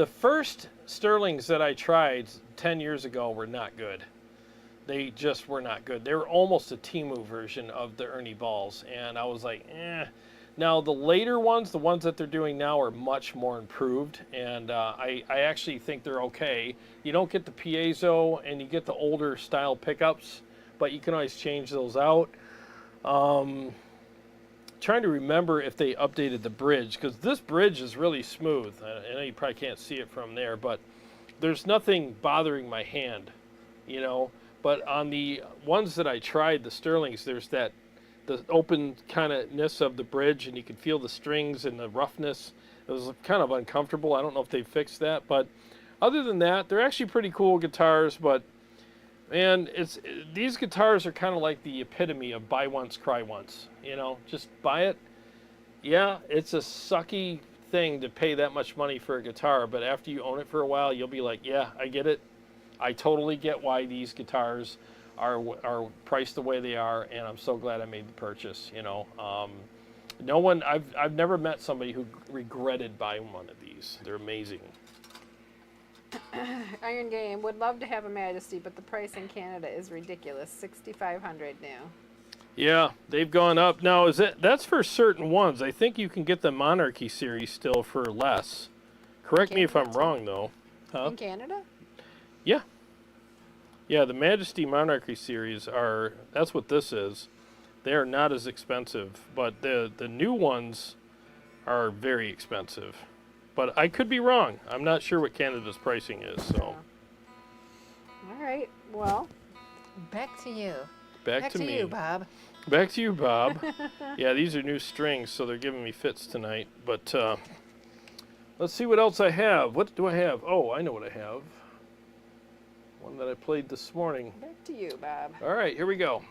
first Sterlings that I tried 10 years ago were not good. They just were not good. They were almost a Temu version of the Ernie Balls, and I was like, eh. Now, the later ones, the ones that they're doing now, are much more improved, and I actually think they're okay. You don't get the piezo, and you get the older style pickups, but you can always change those out. Trying to remember if they updated the bridge, because this bridge is really smooth. I know you probably can't see it from there, but there's nothing bothering my hand, you know. But on the ones that I tried, the Sterlings, there's the open kind ofness of the bridge, and you can feel the strings and the roughness. It was kind of uncomfortable. I don't know if they fixed that, but other than that, they're actually pretty cool guitars. But man, these guitars are kind of like the epitome of buy once, cry once. You know, just buy it. Yeah, it's a sucky thing to pay that much money for a guitar, but after you own it for a while, you'll be like, yeah, I get it. I totally get why these guitars are priced the way they are, and I'm so glad I made the purchase. You know, no one, I've never met somebody who regretted buying one of these. They're amazing. Iron Game would love to have a Majesty, but the price in Canada is ridiculous. $6,500 now. Yeah, they've gone up. Now, that's for certain ones. I think you can get the Monarchy series still for less. Correct me if I'm wrong, though. Huh? In Canada? Yeah. Yeah, the Majesty Monarchy series that's what this is. They are not as expensive, but the new ones are very expensive. But I could be wrong. I'm not sure what Canada's pricing is, so. All right, well, back to you. Back to me. You, Bob. Back to you, Bob. Yeah, these are new strings, so they're giving me fits tonight. But let's see what else I have. What do I have? Oh, I know what I have. One that I played this morning. Back to you, Bob. All right, here we go.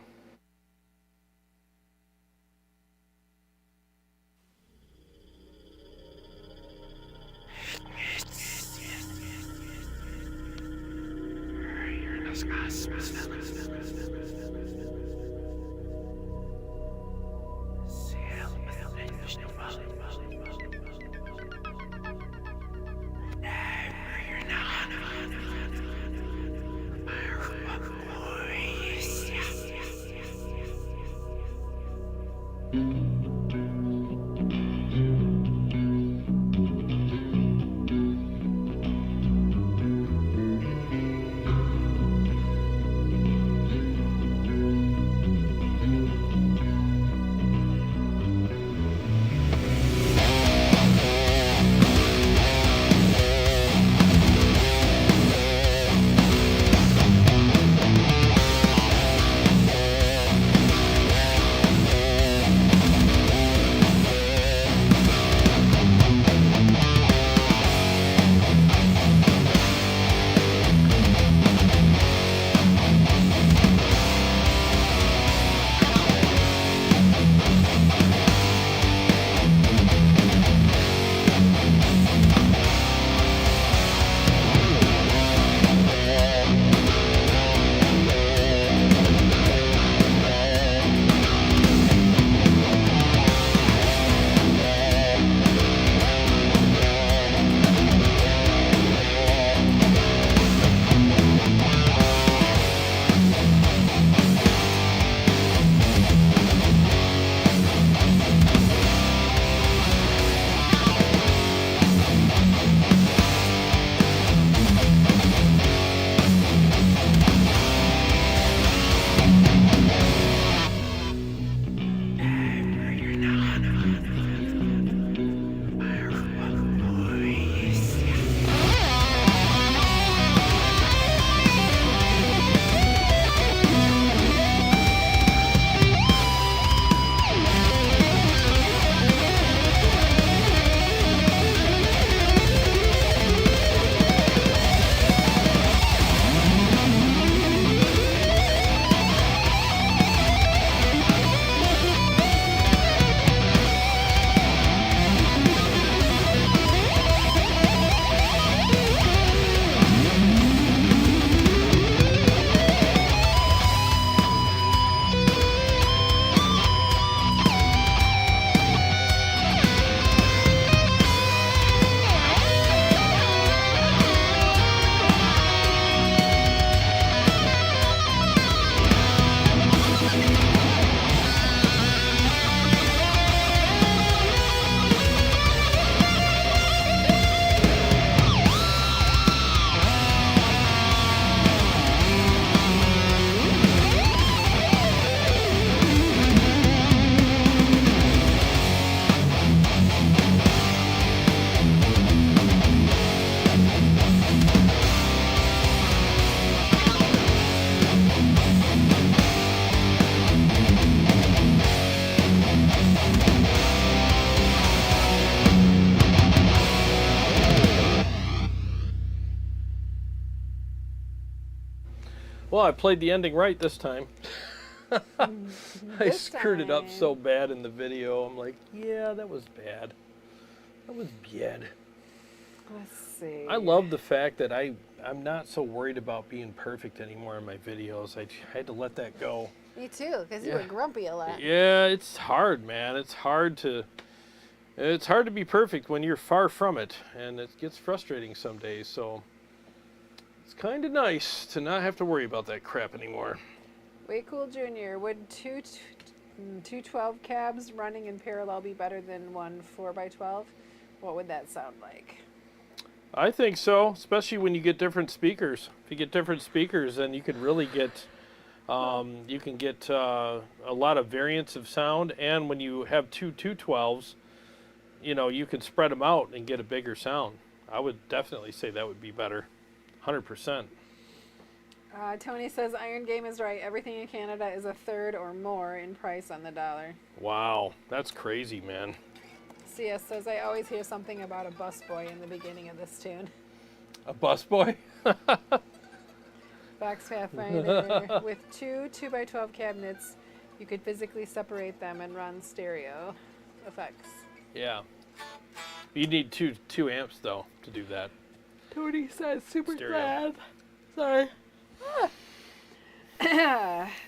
Well, I played the ending right this time. I This screwed it up time. so bad in the video. I'm like, yeah, that was bad. That was bad. Let's see. I love the fact that I'm not so worried about being perfect anymore in my videos. I had to let that go. Me too, because you Yeah. were grumpy a lot. Yeah, it's hard, man. It's hard to be perfect when you're far from it, and it gets frustrating some days. So it's kind of nice to not have to worry about that crap anymore. Way Cool Jr. Would two 12 cabs running in parallel be better than one 4x12? What would that sound like? I think so, especially when you get different speakers. If you get different speakers, then you could really get you can get a lot of variance of sound, and when you have two 212s, you know, you can spread them out and get a bigger sound. I would definitely say that would be better, 100%. Tony says Iron Game is right. Everything in Canada is a third or more in price on the dollar. Wow, that's crazy, man. CS says I always hear something about a busboy in the beginning of this tune. A busboy? Box Pathfinder with two 2x12 cabinets, you could physically separate them and run stereo effects. Yeah. You need two amps though to do that. Tony says super Stereo. glad. Sorry.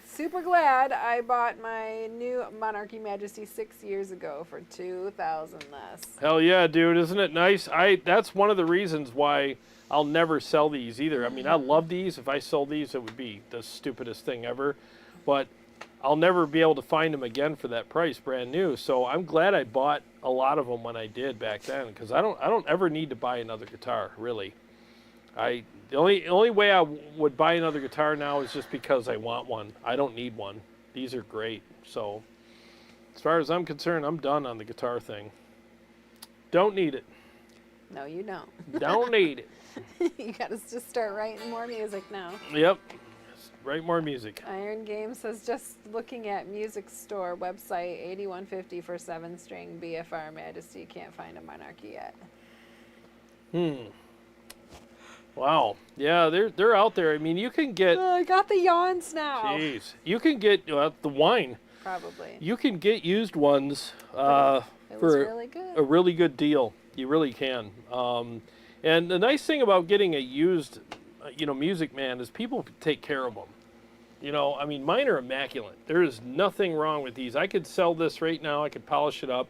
Super glad I bought my new Monarchy Majesty 6 years ago for $2,000 less. Hell yeah, dude! Isn't it nice? That's one of the reasons why I'll never sell these either. I mean, I love these. If I sold these, it would be the stupidest thing ever. But I'll never be able to find them again for that price, brand new. So I'm glad I bought a lot of them when I did back then, because I don't ever need to buy another guitar, really. The only way I would buy another guitar now is just because I want one. I don't need one. These are great. So as far as I'm concerned, I'm done on the guitar thing. Don't need it. No, you don't. Don't need it. You gotta just start writing more music now. Yep. Write more music. Iron Game says just looking at music store website 8150 for 7-string BFR Majesty. Can't find a Monarchy yet. Wow. Yeah, they're out there. I mean, you can get. I got the yawns now. Jeez. You can get the wine. Probably. You can get used ones It was for really good. a really good deal. You really can. And the nice thing about getting a used, Music Man is people take care of them. I mean, mine are immaculate. There is nothing wrong with these. I could sell this right now. I could polish it up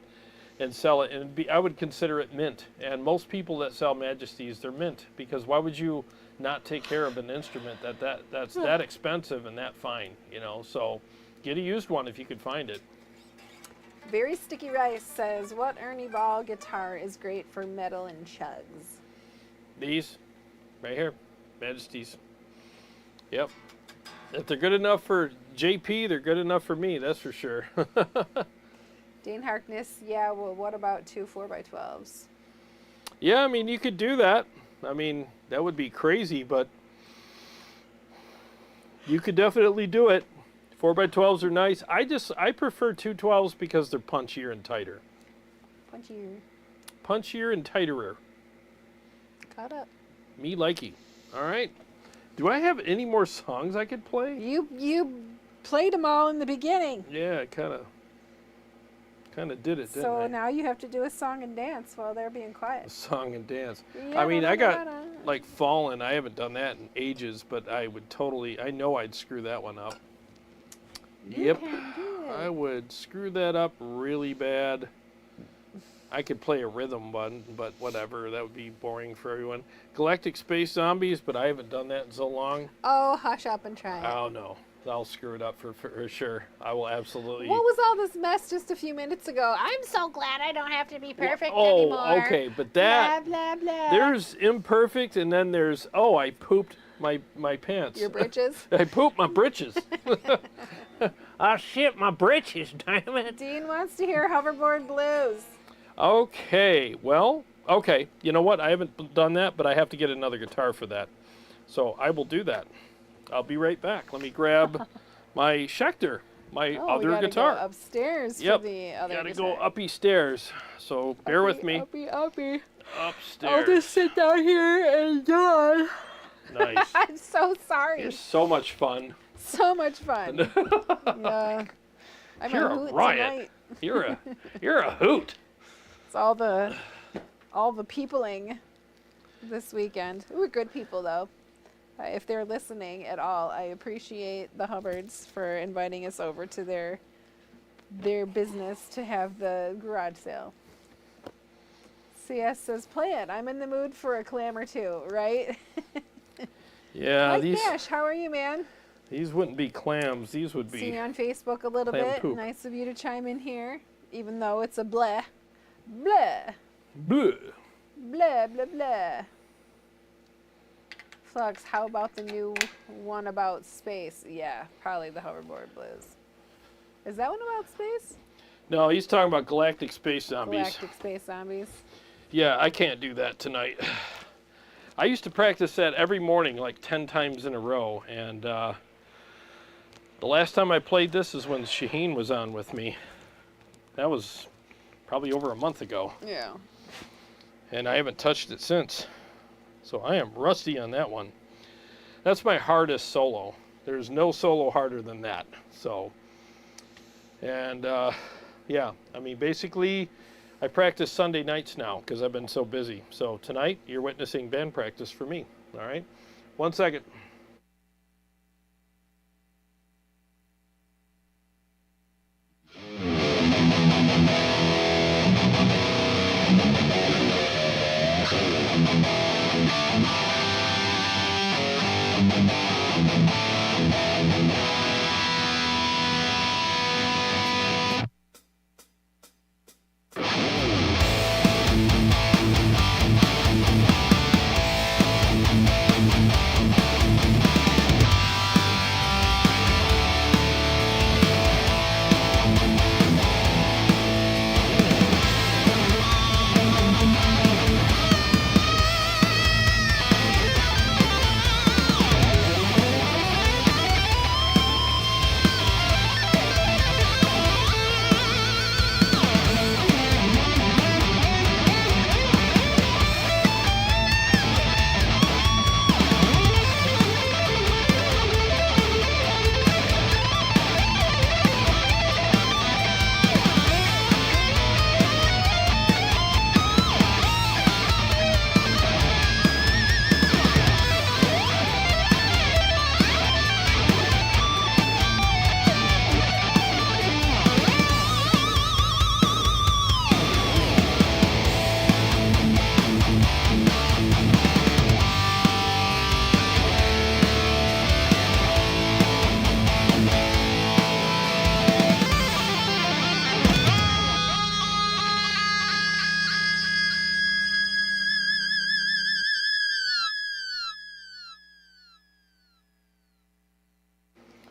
and sell it, and I would consider it mint. And most people that sell Majesties, they're mint, because why would you not take care of an instrument that's that expensive and that fine? So get a used one if you could find it. Very Sticky Rice says, what Ernie Ball guitar is great for metal and chugs? These, right here, Majesties. Yep. If they're good enough for JP, they're good enough for me, that's for sure. Dean Harkness, yeah, well, what about two 4x12s? Yeah, I mean, you could do that. I mean, that would be crazy, but you could definitely do it. 4x12s are nice. I prefer 212s because they're punchier and tighter. Punchier and tighter. Caught up. Me likey. All right. Do I have any more songs I could play? You played them all in the beginning. Yeah, kind of did it, didn't So I? now you have to do a song and dance while they're being A quiet. song and dance. Yeah, I mean, I got da-da-da-da. like Fallen. I haven't done that in ages, but I know I'd screw that one up. Yep. can do it. I would screw that up really bad. I could play a rhythm one, but whatever. That would be boring for everyone. Galactic Space Zombies, but I haven't done that in so long. Oh, hush up and try it. Oh, no. I'll screw it up for sure. I will absolutely. What was all this mess just a few minutes ago? I'm so glad I don't have to be perfect Oh, anymore. okay. But that. Blah, blah, blah. There's imperfect, and then there's, I pooped my pants. Your britches? I pooped my britches. Ah, shit, my britches, damn it. Dean wants to hear Hoverboard Blues. Okay, well, okay. You know what? I haven't done that, but I have to get another guitar for that. So I will do that. I'll be right back. Let me grab my Schecter, my other we gotta guitar. Go upstairs Yep. for the other Gotta guitar. go uppy stairs. So bear with me. Uppy. Upstairs. I'll just sit down here and yawn. Nice. I'm so sorry. You're so much fun. So much fun. Yeah. I'm You're a a hoot riot. tonight. You're a hoot. It's all the peopling this weekend. We're good people though. If they're listening at all, I appreciate the Hubbards for inviting us over to their business to have the garage sale. CS says, play it. I'm in the mood for a clam or two, right? Yeah, Mike Nash, how are you, man? these wouldn't be clams. These would be. Seen you on Facebook a little clam bit. poop. Nice of you to chime in here, even though it's a bleh. Bleh. Bleh. Blah, blah, blah. Flux, how about the new one about space? Yeah, probably the hoverboard blues. Is that one about space? No, he's talking about galactic space zombies. Galactic space zombies. Yeah, I can't do that tonight. I used to practice that every morning, like 10 times in a row, and the last time I played this is when Shaheen was on with me. That was probably over a month ago, Yeah. and I haven't touched it since. So I am rusty on that one. That's my hardest solo. There's no solo harder than that. So, and yeah, I mean, basically, I practice Sunday nights now because I've been so busy. So tonight, you're witnessing band practice for me. All right? 1 second.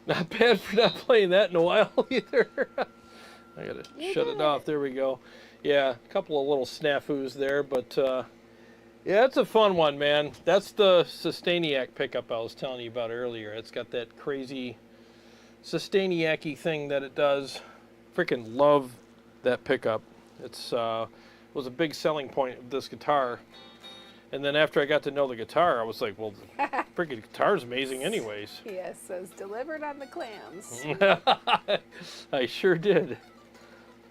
Not bad for not playing that in a while either. I gotta shut it off. There we go. Yeah, a couple of little snafus there, but yeah, it's a fun one, man. That's the Sustainiac pickup I was telling you about earlier. It's got that crazy Sustainiac-y thing that it does. Freaking love that pickup. It's was a big selling point of this guitar. And then after I got to know the guitar, I was like, well, the freaking guitar's amazing anyways. Yes, says delivered on the clams. I sure did.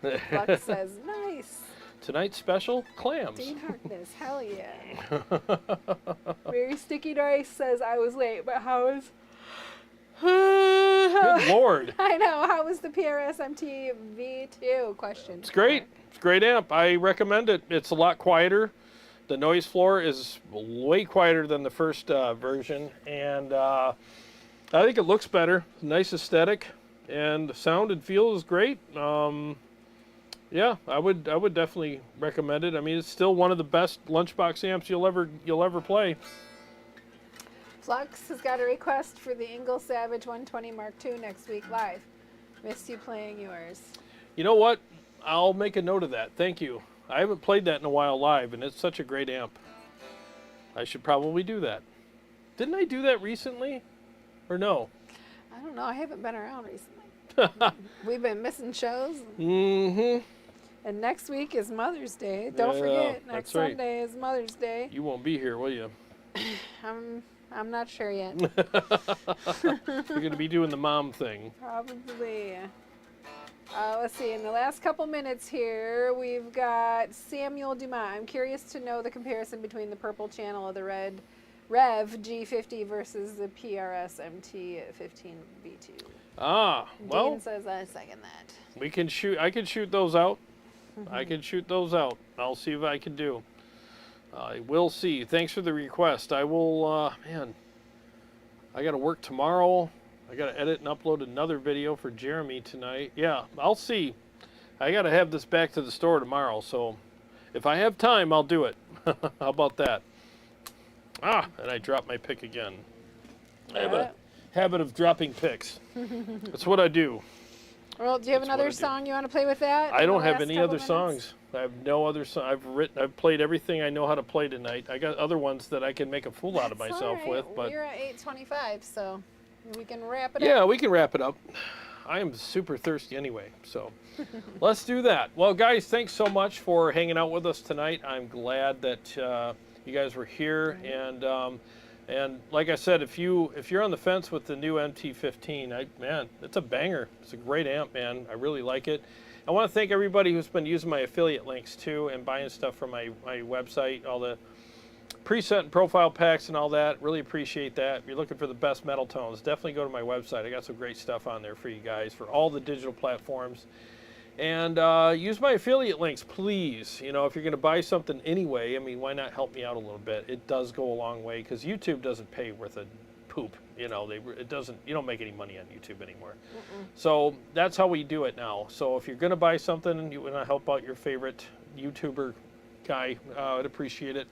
Buck says, nice. Tonight's special, clams. Dean Harkness, hell yeah. Very Sticky Dice says, I was late, but how was... Good Lord. I know, how was the PRS MT-V2 question? It's great. It's a great amp. I recommend it. It's a lot quieter. The noise floor is way quieter than the first version, and I think it looks better. Nice aesthetic, and the sound and feel is great. Yeah, I would definitely recommend it. I mean, it's still one of the best lunchbox amps you'll ever play. Flux has got a request for the Ingle Savage 120 Mark II next week live. Missed you playing yours. You know what? I'll make a note of that. Thank you. I haven't played that in a while live, and it's such a great amp. I should probably do that. Didn't I do that recently? Or no? I don't know. I haven't been around recently. We've been missing shows. Mm-hmm. And next week is Mother's Day. Don't Yeah, forget, next that's right. Sunday is Mother's Day. You won't be here, will you? I'm not sure yet. You're going to be doing the mom thing. Probably. Let's see, in the last couple minutes here, we've got Samuel Dumas. I'm curious to know the comparison between the purple channel of the Revv G50 versus the PRS MT-15 V2. Ah, well. Dean says I second that. We can shoot. I can shoot those out. I can shoot those out. I'll see if I can do. I will see. Thanks for the request. I will. Man, I got to work tomorrow. I got to edit and upload another video for Jeremy tonight. Yeah, I'll see. I got to have this back to the store tomorrow. So, if I have time, I'll do it. How about that? Ah, and I dropped my pick again. I have a habit of dropping picks. That's what I do. Well, do you have another song you want to play with that? I don't have any other songs. I have no other song. I've played everything I know how to play tonight. I got other ones that I can make a fool out of myself with. But you're at 8:25, so we can wrap it up. Yeah, we can wrap it up. I am super thirsty anyway, so let's do that. Well, guys, thanks so much for hanging out with us tonight. I'm glad that you guys were here, and like I said, if you're on the fence with the new MT-15, man, it's a banger. It's a great amp, man. I really like it. I want to thank everybody who's been using my affiliate links too and buying stuff from my website, all the preset and profile packs and all that. Really appreciate that. If you're looking for the best metal tones, definitely go to my website. I got some great stuff on there for you guys for all the digital platforms. And use my affiliate links, please. You know, if you're going to buy something anyway, I mean, why not help me out a little bit? It does go a long way because YouTube doesn't pay worth a poop. You know, it doesn't. You don't make any money on YouTube anymore. So that's how we do it now. So if you're going to buy something and you want to help out your favorite YouTuber guy, I'd appreciate it.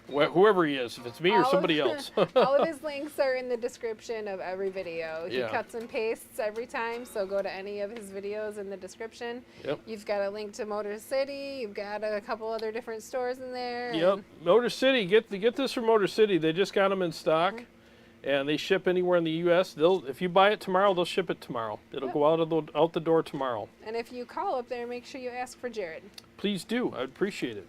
Whoever he is, if it's me or somebody else. All of his links are in the description of every video. He cuts and pastes every time, so go to any of his videos in the description. Yep. You've got a link to Motor City. You've got a couple other different stores in there. Yep. Motor City. Get this from Motor City. They just got them in stock, and they ship anywhere in the U.S. If you buy it tomorrow, they'll ship it tomorrow. It'll go out the door tomorrow. And if you call up there, make sure you ask for Jarrod. Please do. I'd appreciate it.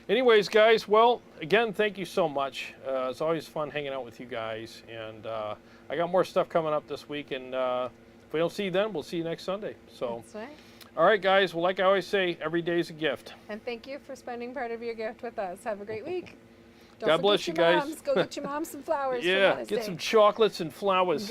Anyways, guys, well, again, thank you so much. It's always fun hanging out with you guys. And I got more stuff coming up this week. And if we don't see you then, we'll see you next Sunday. So, that's right. All right, guys. Well, like I always say, every day is a gift. And thank you for spending part of your gift with us. Have a great week. God bless you guys. Go get your mom some flowers. Yeah, get some chocolates and flowers.